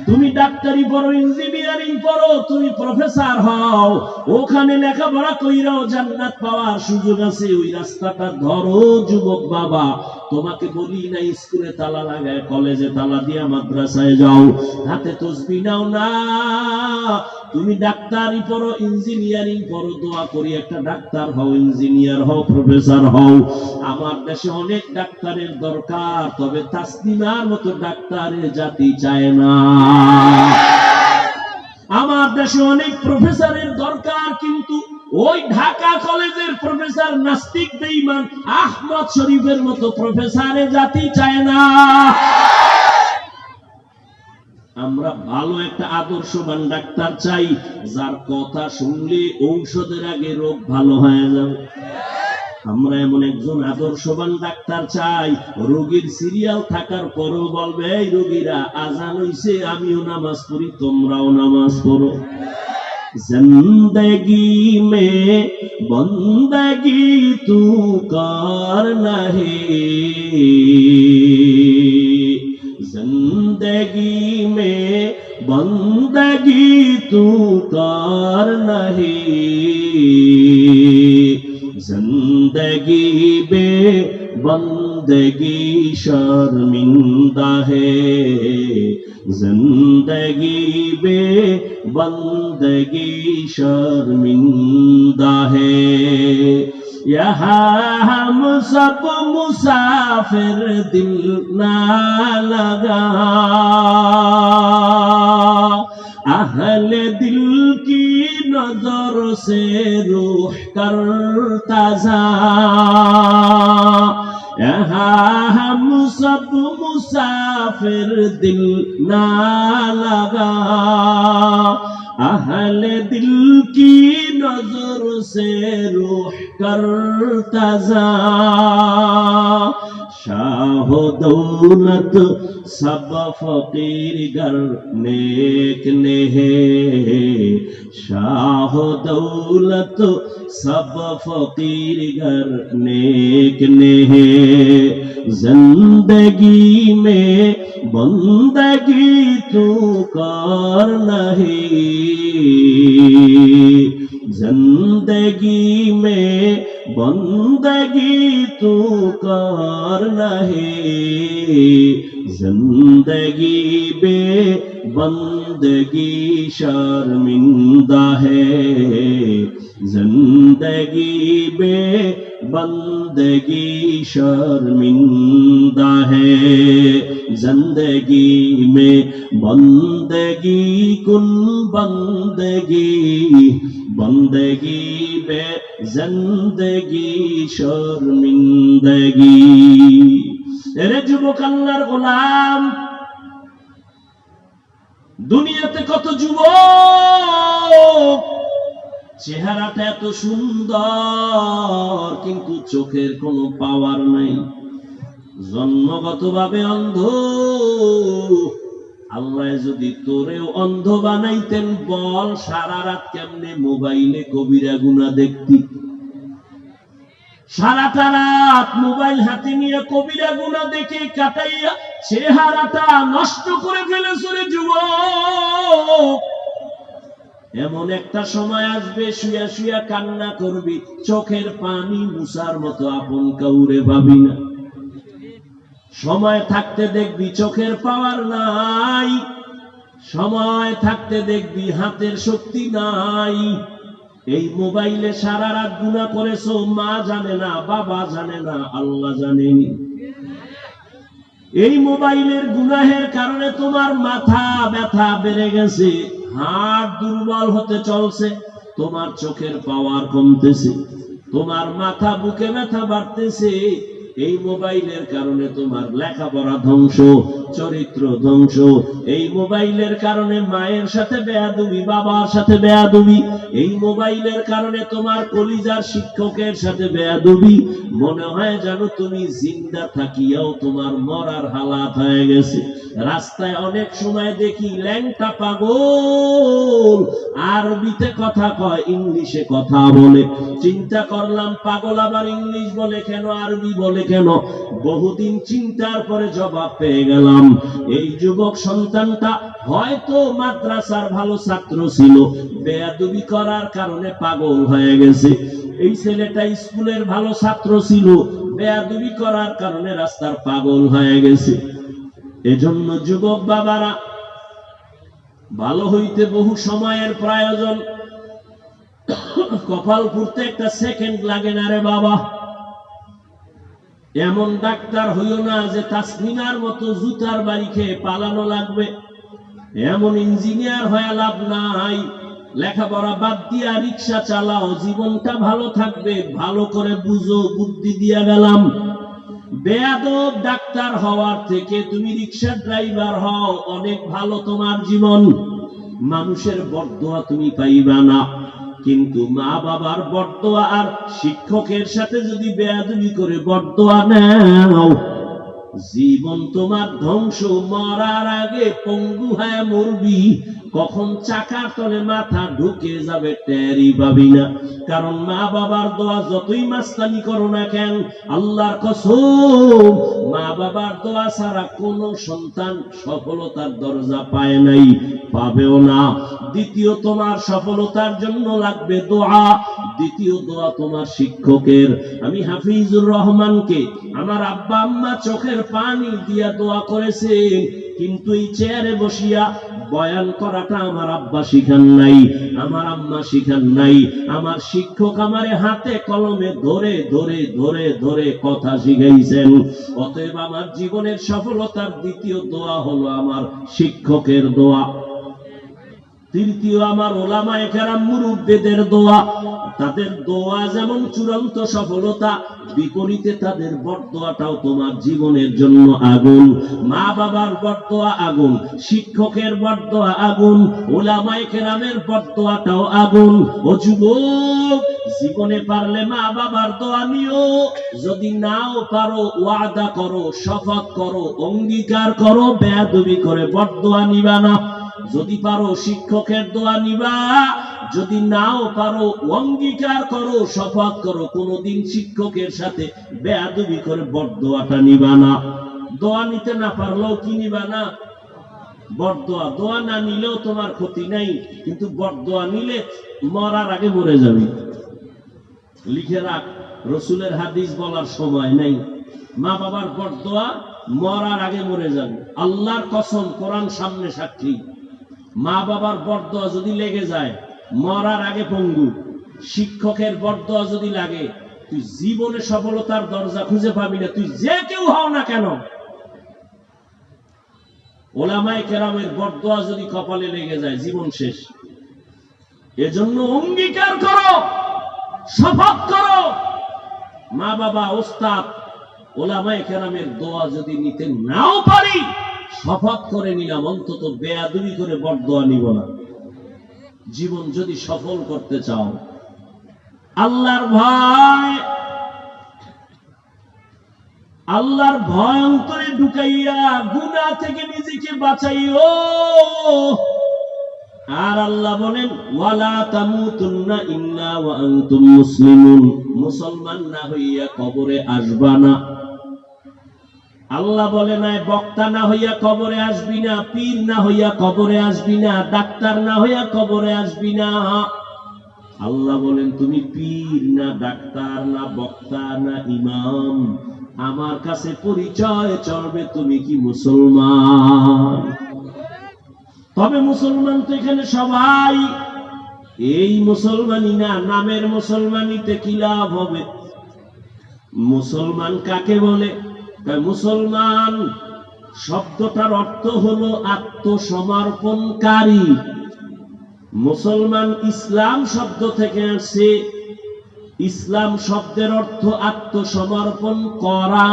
তুমি ডাক্তারি পড়ো, ইঞ্জিনিয়ারিং পড়ো, তুমি প্রফেসর হও, ওখানে লেখাপড়া কইরাও জান্নাত পাওয়ার সুযোগ আছে। ওই রাস্তাটা ধরো যুবক বাবা। তোমাকে বলি না স্কুলে তালা লাগায়, কলেজে তালা দিয়া মাদ্রাসায় যাও, হাতে তসবিহ নাও না। তুমি ডাক্তারি পড়ো, ইঞ্জিনিয়ারিং পড়ো, দোয়া করি একটা ডাক্তার হও, ইঞ্জিনিয়ার হও, প্রফেসর হও। আমার দেশে অনেক ডাক্তারের দরকার, তবে তাসলিমার মতো ডাক্তারের জাতি চায় না। আমার দেশে অনেক প্রফেসরের দরকার, কিন্তু ওই ঢাকা কলেজের প্রফেসর নাস্তিক বেঈমান আহমদ শরীফের মতো প্রফেসরের জাতি চায় না। আমরা ভালো একটা আদর্শবান ডাক্তার চাই, যার কথা শুনলে ঔষধের আগে রোগ ভালো হয়ে যাবে। আমরা এমন একজন আদর্শবান ডাক্তার চাই, রোগীর সিরিয়াল থাকার পরও বলবে, এই রোগীরা আজান হইছে, আমিও নামাজ পড়ি, তোমরাও নামাজ পড়ো। जिंदगी में बंदगी तू करना है, जिंदगी में बंदगी तू करना है, जिंदगी में बंदगी शर्मिंदा है, जिंदगी में बंदगी शर्मिंदा है। यहाँ हम सब मुसाफिर, दिल ना लगा, अहले दिल की नजर से रूह करता जा, यहाँ हम सब मुसाफिर, दिल ना लगा, अहले दिल की नजर से रूह करता जा, शाह दौलत सब फकीर गर नेक ने है, शाह दौलत सब फकीर गर नेक ने है, जिंदगी में बंदगी तू करना है, जिंदगी में बंदगी तू करना है, जिंदगी में बंदगी शर्मिंदा है, जिंदगी में बंदगी शर्मिंदा है, जिंदगी में बंदगी कुल बंदगी, बंदगी में जिंदगी शर्मिंदगी। এরে যুবক আল্লাহর গোলাম, দুনিয়াতে কত যুবক চেহারাটা এত সুন্দর, কিন্তু চোখের কোনো পাওয়ার নাই, জন্মগতভাবে অন্ধ। আল্লাহ যদি তোরেও অন্ধ বানাইতেন, বল সারা রাত কেমনে মোবাইলে কবিরা গুনাহ দেখতি? সারাটা রাত মোবাইল হাতে নিয়ে কবিরা গুনাহ দেখে কাটাইয়া চেহারাটা নষ্ট করে ফেলেছ রে যুবক। এমন একটা সময় আসবে, শুয়া শুয়া কান্না করবি, চোখের পানি মুছার মতো আপন কাউরে ভাবি না। সময় থাকতে দেখবি চোখের পাওয়ার নাই, সময় থাকতে দেখবি হাতের শক্তি নাই। এই মোবাইলে সারা রাত গুনাহ করেছো, মা জানে না, বাবা জানে না, আল্লাহ জানেনি। এই মোবাইলের গুনাহের কারণে তোমার মাথা ব্যথা বেড়ে গেছে, হাড় দুর্বল হতে চলছে, তোমার চোখের পাওয়ার কমতেছে, তোমার মাথা বুকে ব্যথা বাড়তেছে। এই মোবাইলের কারণে তোমার লেখাপড়া ধ্বংস, চরিত্র ধ্বংস। এই মোবাইলের কারণে মায়ের সাথে বেয়াদবি, বাবার সাথে বেয়াদবি। এই মোবাইলের কারণে তোমার কলিজার শিক্ষকের সাথে বেয়াদবি। মনে হয় জানো তুমি জিন্দা থাকিয়াও তোমার মরার হালাত হয়ে গেছে। রাস্তায় অনেক সময় দেখি ল্যাংটা পাগল আরবিতে কথা কয়, ইংলিশে কথা বলে। চিন্তা করলাম পাগল আবার ইংলিশ বলে কেন, আরবি বলে কেন? বহুদিন চিন্তার পরে জবাব পেয়ে গেলাম। এই যুবক সন্তানটা হয়তো মাদ্রাসার ভালো ছাত্র ছিল, বেয়াদবি করার কারণে পাগল হয়ে গেছে। এই ছেলেটা স্কুলের ভালো ছাত্র ছিল, বেয়াদবি করার কারণে রাস্তার পাগল হয়ে গেছে। এজন্য যুবক বাবারা, ভালো হইতে বহু সময়ের প্রয়োজন। কপাল পুড়তে একটা সেকেন্ড লাগে না রে বাবা। এমন ডাক্তার হইও না যে তাসমিনার মতো জুতার বাড়ি খেয়ে পালানো লাগবে। এমন ইঞ্জিনিয়ার হয়ে লাভ নাই। লেখাপড়া বাদ দিয়া রিক্সা চালাও, জীবনটা ভালো থাকবে। ভালো করে বুঝো, বুদ্ধি দিয়া গেলাম। বেয়াদব ডাক্তার হওয়ার থেকে তুমি রিকশা ড্রাইভার হও, অনেক ভালো তোমার জীবন। মানুষের বরদোয়া তুমি পাইবা না, কিন্তু মা বাবার বরদোয়া আর শিক্ষকের সাথে যদি বেয়াদবি করে বরদোয়া নাও, জীবন তোমার ধ্বংস। মরার আগে পঙ্গু হয়ে মরবি, কখন চাকার তলে মাথা ঢুকে যাবে টেরই পাবি না। কারণ মা বাবার দোয়া যতই মাস্তানি করো না কেন, আল্লাহর কসম, মা বাবার দোয়া ছাড়া কোন সন্তান সফলতার দরজা পায় নাই, পাবেও না। দ্বিতীয়, তোমার সফলতার জন্য লাগবে দোয়া। দ্বিতীয় দোয়া তোমার শিক্ষকের। আমি হাফিজুর রহমানকে আমার আব্বা আম্মা চোখের পানি দিয়া দোয়া করেছে, কিন্তু এই চেয়ারে বসিয়া বয়ান করাটা আমার আব্বা শিখান নাই, আমার আম্মা শিখান নাই। আমার শিক্ষক আমারে হাতে কলমে ধরে ধরে ধরে ধরে কথা শিখাইছেন। অতএব আমার জীবনের সফলতার দ্বিতীয় দোয়া হলো আমার শিক্ষকের দোয়া। তৃতীয়, আমার ওলামায়ে কেরাম মুরব্বিদের দোয়া। তাদের দোয়া যেমন চূড়ান্ত সফলতা, বিপরীতে তাদের বরদোয়াটাও তোমার জীবনের জন্য আগুন। মা বাবার বরদোয়া আগুন, শিক্ষকের বরদোয়া আগুন, ওলামায়ে কেরামের বরদোয়াটাও আগুন। ও যুবক, জীবনে পারলে মা বাবার দোয়া নিও, যদি নাও পারো ওয়াদা করো, শপথ করো, অঙ্গীকার করো, বেয়াদবি করে বরদোয়া নিবা না। যদি পারো শিক্ষকের দোয়া নিবা, যদি নাও পারো অঙ্গীকার করো, শপথ করো, কোনদিন শিক্ষকের সাথে বেয়াদবি করে বরদোয়াটা নিবা না। দোয়া নিতে না পারলেও কি নিবা না? বরদোয়া। দোয়া না নিলেও তোমার ক্ষতি নাই, কিন্তু বরদোয়া নিলে মরার আগে মরে যাবে। লিখে রাখ, রসুলের হাদিস বলার সময় নাই। মা বাবার বরদোয়া মরার আগে মরে যাবে। আল্লাহর কসম, কোরআন সামনে সাক্ষী। মা বাবার বরদোয়া যদি লেগে যায়, মরার আগে পঙ্গু। শিক্ষকের বরদোয়া যদি লাগে, তুই জীবনে সফলতার দরজা খুঁজে পাবি না, তুই যে কেউ হও না কেন। ওলামায়ে কেরামের বরদোয়া যদি কপালে লেগে যায়, জীবন শেষ। এজন্য অঙ্গীকার করো, শপথ করো। মা বাবা, ওস্তাদ, ওলামায়ে কেরামের দোয়া যদি নিতে নাও পারি, শপথ করে নিলাম অন্তত বেয়াদবি করে বরদোয়া নিব না। জীবন যদি সফল করতে চাও, আল্লাহর ভয়, আল্লাহর ভয় অন্তরে ঢুকাইয়া গুনাহ থেকে নিজেকে বাঁচাইও। আর আল্লাহ বলেন, ওয়ালা তামুতুন্না ইল্লা ওয়া আনতুম মুসলিমুন। মুসলমান না হইয়া কবরে আসবা না। আল্লাহ বলে নাই বক্তা না হইয়া কবরে আসবি না, পীর না হইয়া কবরে আসবি না, ডাক্তার না হইয়া কবরে আসবি না। আল্লাহ বলেন, তুমি পীর না, ডাক্তার না, বক্তা না, ইমাম, আমার কাছে পরিচয় চলবে তুমি কি মুসলমান। তবে মুসলমান তো এখানে সবাই। এই মুসলমানই না, নামের মুসলমানিতে কি লাভ হবে? মুসলমান কাকে বলে? মুসলমান শব্দটার অর্থ হলো আত্মসমর্পণকারী। মুসলমান ইসলাম শব্দ থেকে আসছে। ইসলাম শব্দের অর্থ আত্মসমর্পণ করা।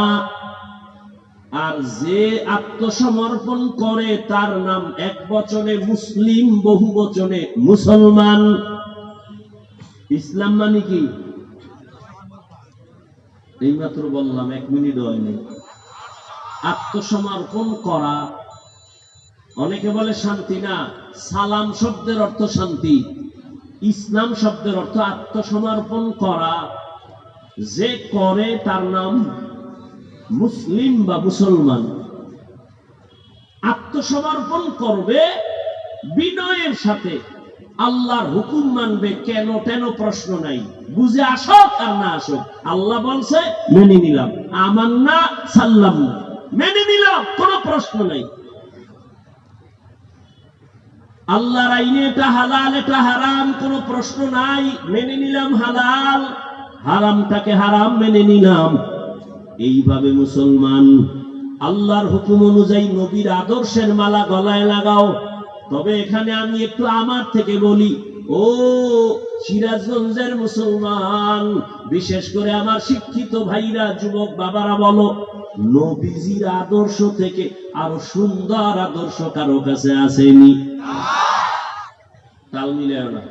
আর যে আত্মসমর্পণ করে তার নাম এক বচনে মুসলিম, বহু বচনে মুসলমান। ইসলাম মানে কি? এইমাত্র বললাম, 1 মিনিট হয়নি। আত্মসমর্পণ করা। অনেকে বলে শান্তি না, সালাম শব্দের অর্থ শান্তি, ইসলাম শব্দের অর্থ আত্মসমর্পণ করা। যে করে তার নাম মুসলিম বা মুসলমান। আত্মসমর্পণ করবে বিনয়ের সাথে, আল্লাহর হুকুম মানবে, কেন তেন প্রশ্ন নাই, বুঝে আসুক আর না আসুক। আল্লাহ বলছে মেনে নিলাম, আমান্না সাল্লাম না, মেনে নিলাম, কোনো প্রশ্ন নাই। আল্লাহর আইনে এটা হালাল এটা হারাম, কোনো প্রশ্ন নাই, মেনে নিলাম হালাল, হারামটাকে হারাম মেনে নিলাম। এইভাবে মুসলমান। আল্লাহর হুকুম অনুযায়ী নবীর আদর্শের মালা গলায় লাগাও। তবে এখানে আমি একটু আমার থেকে বলি, ও সিরাজগঞ্জের মুসলমান, বিশেষ করে আমার শিক্ষিত ভাইরা, যুবক বাবারা, বলো নবীজির আদর্শ থেকে আরো সুন্দর আদর্শ কারো কাছে আসেনি। তাল মিলে না,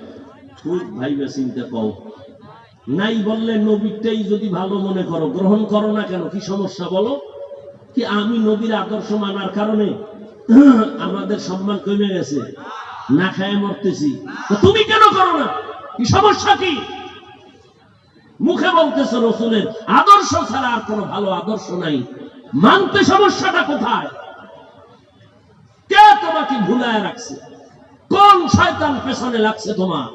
খুব ভাইবে চিন্তা কও। নাই বললে নবীরটাই যদি ভালো মনে করো, গ্রহণ করো না কেন? কি সমস্যা বলো? কি আমি নবীর আদর্শ মানার কারণে আমাদের সম্মান কমে গেছে, না খায় মরতেছি, তুমি কেন করো না? কি সমস্যা কি? মুখে বলতেছ রসুলের আদর্শ ছাড়া আর কোনো ভালো আদর্শ নাই, মানতে সমস্যাটা কোথায়? কে তোমাকে ভুলায় রাখছে? কোন শয়তান পেছনে লাগছে তোমার?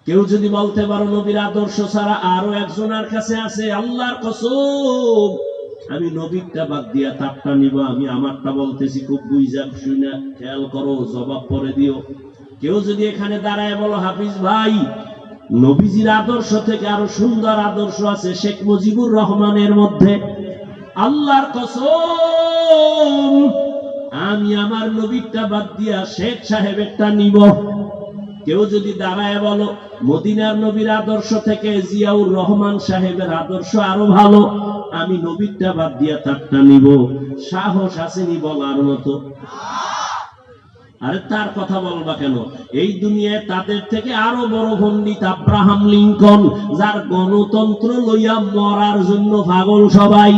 কেউ যদি বলতে পারো নবীর আদর্শ ছাড়া আরো একজনের কাছে আছে, আল্লাহর কসম আমি নবীরটা বাদ দিয়া তারটা নিব। আমি আমারটা বলতেছি, খুব বুঝা শুনে খেয়াল করো, জবাব পরে দিও। কেউ যদি এখানে দাঁড়ায় বলো হাফিজ ভাই নবীজির আদর্শ থেকে আরো সুন্দর আদর্শ আছে শেখ মুজিবুর রহমানের মধ্যে, আল্লাহর কসম আমি আমার নবীরটা বাদ দিয়া শেখ সাহেবেরটা নিব। কেউ যদি দাঁড়ায় বলো মদিনার নবীর আদর্শ থেকে জিয়াউর রহমান সাহেবের আদর্শ আরো ভালো, আমি নবীরটা বাদ দিয়া তারটা নিব, সাহস আসেনি বলার মতো? আরে তার কথা বলবা কেন? এই দুনিয়ায় তাদের থেকে আরো বড় পণ্ডিত আব্রাহাম লিঙ্কন, যার গণতন্ত্র লইয়া মরার জন্য পাগল সবাই,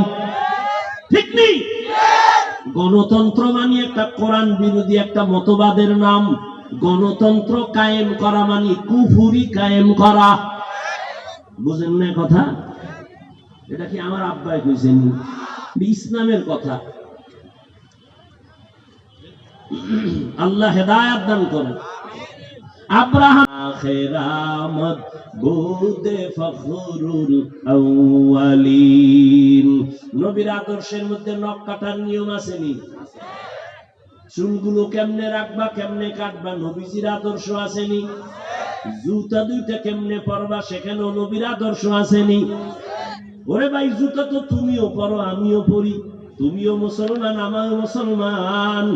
ঠিক নেই? গণতন্ত্র মানে একটা কোরআন বিরোধী একটা মতবাদের নাম। গণতন্ত্র কায়েম করা মানে কুফুরি কায়েম করা, বুঝেন না কথা? এটা কি আমার আব্বাই কইছেন? ইসলামের কথা। আল্লাহ হেদায়েত দান করেন। আব্রাহাম আখিরামত বুদে ফখরুল আউয়ালিন, নবীর আদর্শের মধ্যে নখ কাটার নিয়ম আসেনি? চুলগুলো কেমনে রাখবা, কেমনে কাটবা, নবীজির আদর্শ আসেনি? জুতা দুইটা কেমনে পরবা, সেখানেও নবীর আদর্শ আসেনি? ওরে ভাই জুতা তো তুমিও পরো, আমিও পরি, তুমিও মুসলমান, আমিও মুসলমান,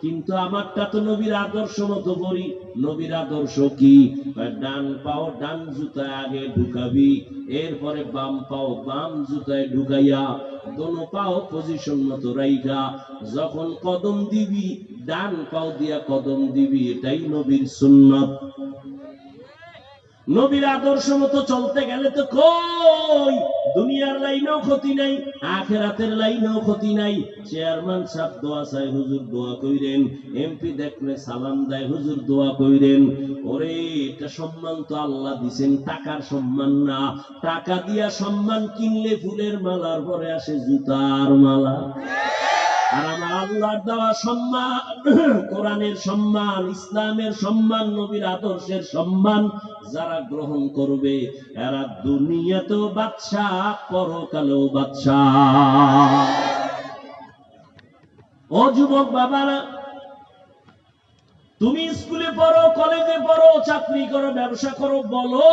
কিন্তু আমারটা তো নবীর আদর্শ মতো পরি। নবীর আদর্শ কি? ডান পাও ডান জুতায় আগে ঢুকাবি, এরপরে বাম পাও বাম জুতায় ঢুকাইয়া দোনো পাও পজিশন মতো রাইখা যখন কদম দিবি ডান পাও দিয়া কদম দিবি, এটাই নবীর সুন্নাত। নবীর আদর্শ মতো চলতে গেলে তো কই দুনিয়ার লাইনেও ক্ষতি নাই, আখিরাতের লাইনেও ক্ষতি নাই। চেয়ারম্যান সাহেব দোয়া চাই, হুজুর দোয়া কইরেন। এমপি দেখলে সালাম দেয়, হুজুর দোয়া কইরেন। ওরে এটা সম্মান তো আল্লাহ দিছেন, টাকার সম্মান না। টাকা দিয়া সম্মান কিনলে ফুলের মালার পরে আসে জুতার মালা। আর আমার আল্লাহর দেওয়া সম্মান, কোরআনের সম্মান, ইসলামের সম্মান, নবীর আদর্শের সম্মান যারা গ্রহণ করবে এরা দুনিয়াতেও বাদশাহ, পরকালেও বাদশাহ। ও যুবক বাবারা, তুমি স্কুলে পড়ো, কলেজে পড়ো, চাকরি করো, ব্যবসা করো, বলো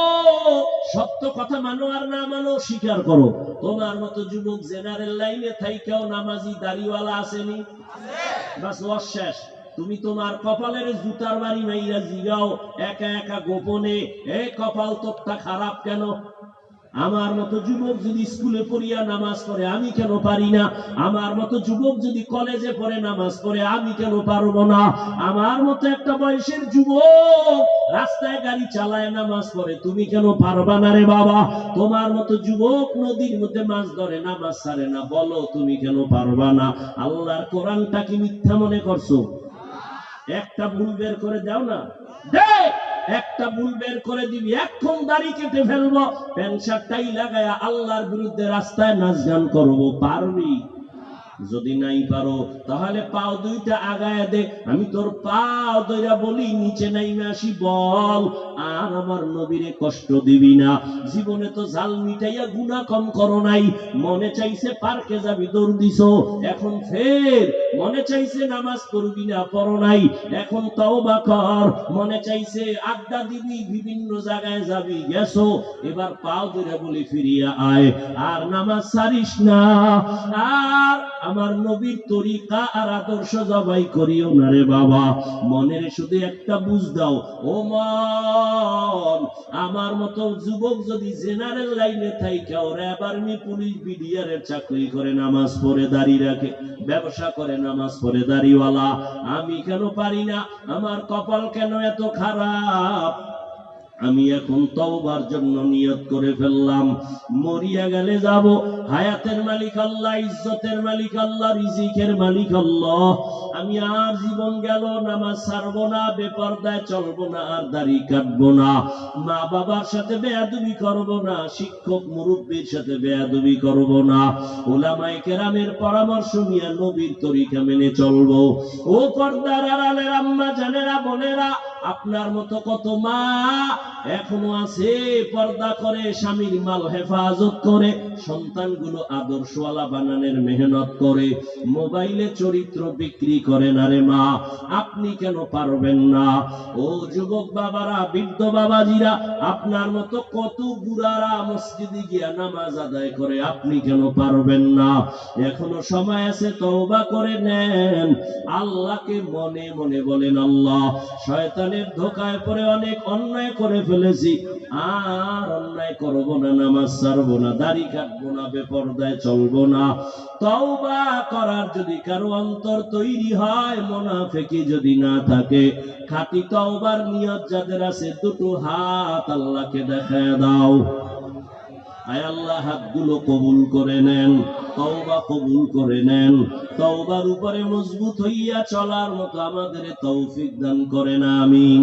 সত্য কথা মানো আর না মানো স্বীকার করো। তোমার মতো যুবক জেনারেল লাইনে থাইকাও নামাজি দাড়িওয়ালা আসেনি? বাস ওয়াজ শেষ। তুমি তোমার কপালের জুতার বাড়ি মাইরা জিগাও একা একা গোপনে, এই কপাল তোরটা খারাপ কেন? আমার মতো যুবক যদি স্কুলে পড়িয়া নামাজ পড়ে আমি কেন পারি না? আমার মতো যুবক যদি কলেজে পড়ে নামাজ পড়ে আমি কেন পারবো না? আমার মতো একটা বয়সের যুবক রাস্তায় গাড়ি চালায় নামাজ পড়ে, তুমি কেন পারবা না রে বাবা? তোমার মতো যুবক নদীর মধ্যে মাছ ধরে নামাজ ছাড়ে না, বলো তুমি কেন পারবা না? আল্লাহর কোরআনটা কি মিথ্যা মনে করছো? একটা ভুল বের করে দাও না, একটা ভুল বের করে দিবি, এখন দাড়ি কেটে ফেলবো, প্যান্ট শার্টটাই লাগায়া আল্লাহর বিরুদ্ধে রাস্তায় নাচ গান করবো, পারবি? যদি নাই পারো তাহলে পাও দুইটা আগায় দে, আমি তোর পাও ধইরা বলি নিচে নাইমে আসি বল, আর আমার নবীরে কষ্ট দিবি না। জীবনে তো জাল মিটাইয়া গুনাহ কম করো নাই, মনে চাইছে পার্কে যাবি দৌড় দিছো, এখন ফের মনে চাইছে নামাজ পড়বি না, পড়ো নাই, এখন তওবা কর। মনে চাইছে আড্ডা দিবি, বিভিন্ন জায়গায় যাবি, গেছো, এবার পাও ধরে বলি ফিরিয়া আয়, আর নামাজ ছাড়িস না, আর আমার নবীর তরিকা আর আদর্শ জবাই করিও না রে বাবা। মনের শুধু একটা বুঝ দাও, ও মন, আমার মতো যুবক যদি জেনারেল লাইনে থাইকা ওরা আর্মি পুলিশ বিডিআরের চাকরি করে, নামাজ পড়ে দাড়ি রাখে, ব্যবসা করে, নামাজ পড়ে দাড়িওয়ালা, আমি কেন পারি না? আমার কপাল কেন এত খারাপ? আমি এখন তওবার জন্য নিয়ত করে ফেললাম, মরিয়া গেলে যাব, হায়াতের মালিক আল্লাহ, ইজ্জতের মালিক আল্লাহ, রিজিকের মালিক আল্লাহ। আমি আর জীবন গেল নামাজ ছাড়বো না, বেপরদায় চলবো না, আর দাড়ি কাটবো না, মা বাবার সাথে বেয়াদবি করবো না, শিক্ষক মুরব্বীর সাথে বেয়াদবি করবো না, উলামায়ে কেরামের পরামর্শ নিয়ে নবীর তরিকা মেনে চলবো। ও পর্দার আড়ালের আম্মা জানেরা, বোনেরা, আপনার মতো কত মা এখনো আছে পর্দা করে, স্বামীর মাল হেফাজত করে, সন্তানগুলো আদর্শওয়ালা বানানোর মেহনত করে, মোবাইলে চরিত্র বিক্রি করে না রে মা, আপনি কেন পারবেন না? ও যুবক বাবারা, বৃদ্ধ বাবাজিরা, আপনার মতো কত বুড়ারা মসজিদে গিয়া নামাজ আদায় করে, আপনি কেন পারবেন না? এখনো সময় আছে, তওবা করে নেন, আল্লাহকে মনে মনে বলেন, আল্লাহ, শয়তানের ধোকায় পড়ে অনেক অন্যায় করে ফেলেছি, আর অন্যায় করব না, নামাজ ছাড়বো না, দাড়ি কাটবো না, বেপরদায় চলবো না। তওবা করার যদি কারো অন্তর তৈরি হয়, মুনাফিকি যদি না থাকে, খাঁটি তওবার নিয়ত যাদের আছে, দুটো হাত আল্লাহকে দেখায় দাও। আয় আল্লাহ, হাতগুলো কবুল করে নেন, তওবা কবুল করে নেন, তওবার উপরে মজবুত হইয়া চলার মতো আমাদের তৌফিক দান করেন, আমিন।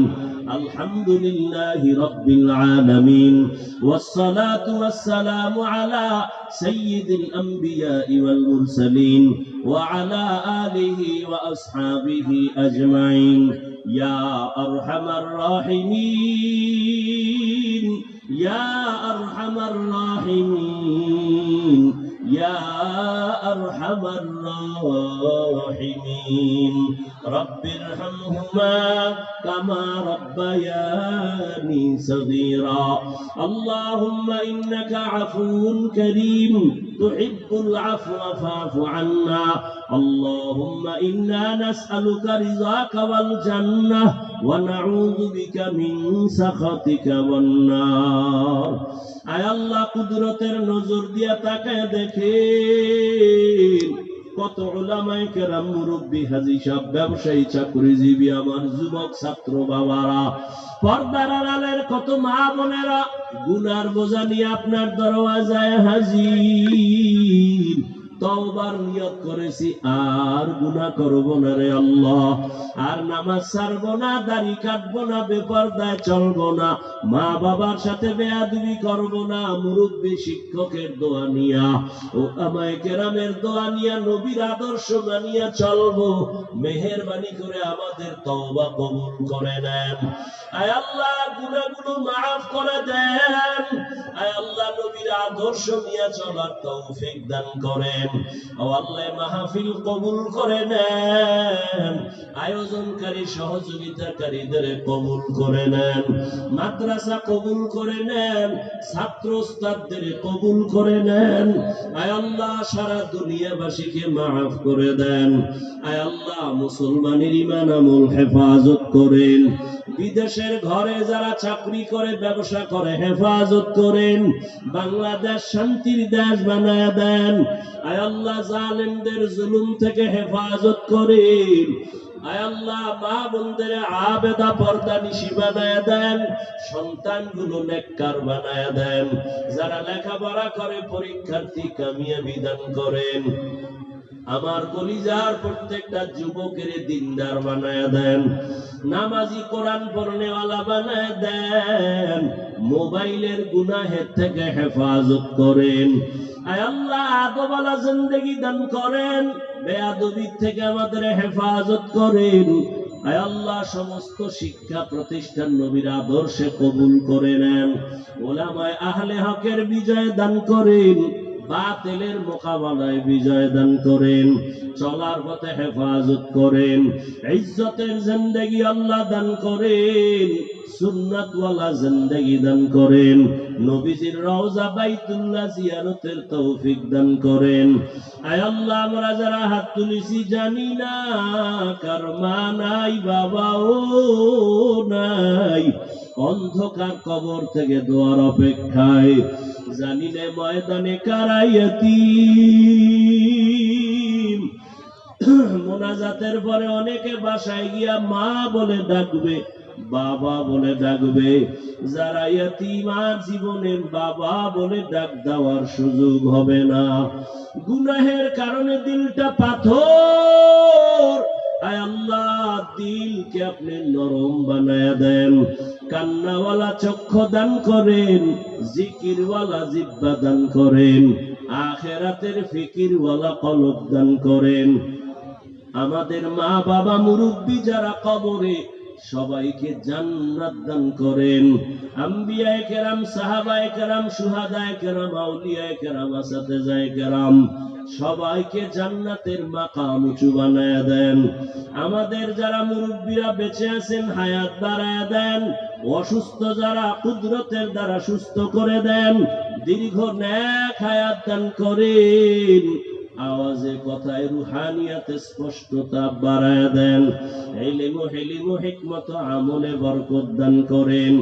আলহামদুলিল্লাহি রাব্বিল আলামিন, ওয়াসসালাতু ওয়াসসালামু আলা সাইয়্যিদিল আমবিয়াই ওয়াল মুরসালিন ওয়া আলা আলিহি ওয়া আসহাবিহি আজমাইন। ইয়া আরহামার রাহিমিন, ইয়া আরহামার রাহিমিন, ইয়া আরহামার রাহিমিন। রব্বিরহামহুমা কামা রাব্বায়ানি সগীরা। আল্লাহুম্মা ইন্নাকা আফুউন কারীম তুহিব্বুল আফওয়া ফা'ফু আন্না। আল্লাহুম্মা ইন্না নাসআলুকা রিযাকা ওয়াল জান্নাহ ওয়া নাউযু বিকা মিন সাখাতিকা ওয়ান নার। আয় আল্লাহ, কুদরতের নজর দিয়া তাকায় দেখেন, কত উলামায়ে কেরাম, মুরব্বী, হাজী সাহেব, ব্যবসায়ী, চাকরিজীবী, আমার যুবক ছাত্র বাবারা, পর্দার আড়ালের কত মা বোনেরা গুনার বোঝা নিয়ে আপনার দরওয়াজায় হাজির। তওবার নিয়ত করেছি, আর গুনাহ করব না রে আল্লাহ, আর নামাজ ছাড়বো না, দাড়ি কাটবো না, বেপরদায় চলবো না, মা বাবার সাথে বেয়াদবি করবো না, মুরব্বী শিক্ষকের দোয়া নিয়া, উলামায়ে কেরামের দোয়া নিয়া, নবীর আদর্শ মানিয়া চলবো। মেহেরবানি করে আমাদের তওবা কবুল করে নেন। আয় আল্লাহ, গুনাহগুলো মাফ করে দেন। আয় আল্লাহ, নবীর আদর্শ নিয়ে চলার তৌফিক দান করেন। ও আল্লাহ, মাহফিল কবুল করে নেন, আয়োজনকারী সহযোগিতাকারীদের কবুল করে নেন, মাদ্রাসা কবুল করে নেন, ছাত্র ওস্তাদদের কবুল করে নেন। আয় আল্লাহ, সারা দুনিয়াবাসীকে মাফ করে দেন। আয় আল্লাহ, মুসলমানের ঈমান আমল হেফাজত করেন। বিদেশের ঘরে যারা চাকরি করে, ব্যবসা করে, হেফাজত করেন। বাংলাদেশ শান্তির দেশ বানায় দেন। আয় আল্লাহ, জালেমদের জুলুম থেকে হেফাজত করেন। আয় আল্লাহ, মা বোনদের আবেদা পর্দা নিশি বানায় দেন, সন্তানগুলো নেককার বানায় দেন। যারা লেখাপড়া করে, পরীক্ষার্থী কামিয়াবি দান করেন। আমার কলিজার প্রত্যেকটা যুবকের দিনদার বানায় দেন, নামাজি, কোরআন পড়নেওয়ালা বানায় দেন, মোবাইলের গুনাহের থেকে হেফাজত করেন। আয় আল্লাহ, আদবওয়ালা জিন্দেগি দান করেন, বেয়াদবির থেকে আমাদের হেফাজত করেন। আয় আল্লাহ, সমস্ত শিক্ষা প্রতিষ্ঠান নবীর আদর্শে কবুল করে নেন। উলামায়ে আহলে হকের বিজয় দান করেন। বাতিলের মোকাবেলায় বিজয় দান করেন, চলার পথে হেফাজত করেন, ইজ্জতের জিন্দেগি আল্লাহ দান করেন, সুন্নাতওয়ালা জিন্দেগি দান করেন, নবীজির রওজা বাইতুল্লাহ জিয়ারতের তৌফিক দান করেন। আয় আল্লাহ, আমরা যারা হাত তুলেছি জানি না কার মা নাই, বাবাও নাই, অন্ধকার কবর থেকে দোয়ার অপেক্ষায়, জানি না ময়দানে কারা ইয়াতীম। মোনাজাতের পরে অনেকে বাসায় গিয়া মা বলে ডাকবে, বাবা বলে ডাকবে, যারা ইয়াতীম আর জীবনে বাবা বলে ডাক দেওয়ার সুযোগ হবে না। গুনাহের কারণে দিলটা পাথর, আয় আল্লাহ দিলকে আপনি নরম বানায়া দেন, কান্নাওয়ালা চক্ষু দান করেন, জিকিরওয়ালা জিহ্বা দান করেন, আখিরাতের ফিকিরওয়ালা কলব দান করেন। আমাদের মা বাবা মুরব্বী যারা কবরে, সবাইকে জান্নাত দান করেন। আম্বিয়ায়ে কেরাম, সাহাবায়ে কেরাম, শুহাদায়ে কেরাম, আউলিয়ায়ে কেরাম, আসাতেজায়ে কেরাম, সবাইকে জান্নাতের মাকাম উঁচু বানায়া দেন। আমাদের যারা মুরব্বীরা বেঁচে আছেন হায়াত বাড়ায়া দেন, অসুস্থ যারা কুদরতের দ্বারা সুস্থ করে দেন, দীর্ঘ নেক হায়াত দান করেন। আওয়াজে কথায় রুহানিয়াতে স্পষ্টতা বাড়ায়া দেন, ইলমু হিলমু হিকমত আমলে বরকত দান করেন।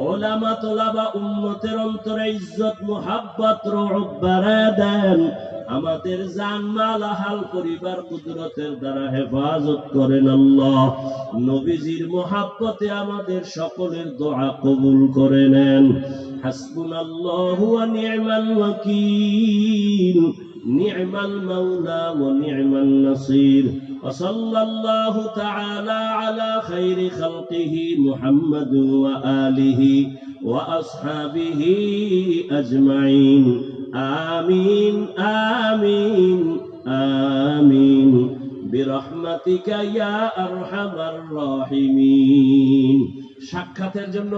উলামা তোলাবা উম্মতের অন্তরে ইজ্জত মুহাব্বত রউব বাড়ায়া দেন। আমাদের জান মাল আহাল পরিবার কুদরতের দ্বারা হেফাজত করেন আল্লাহ। নবীজির মুহাব্বতে আমাদের সকলের দোয়া কবুল করে নেন। হাসবুনাল্লাহু ওয়া নি'মাল ওয়াকিল, নি'মাল মাওলা ওয়া নি'মান নাসির। وصلى الله تعالى على خير خلقه محمد وآله وأصحابه أجمعين. آمين آمين آمين برحمتك يا أرحم الراحمين. সাক্ষাতের জন্য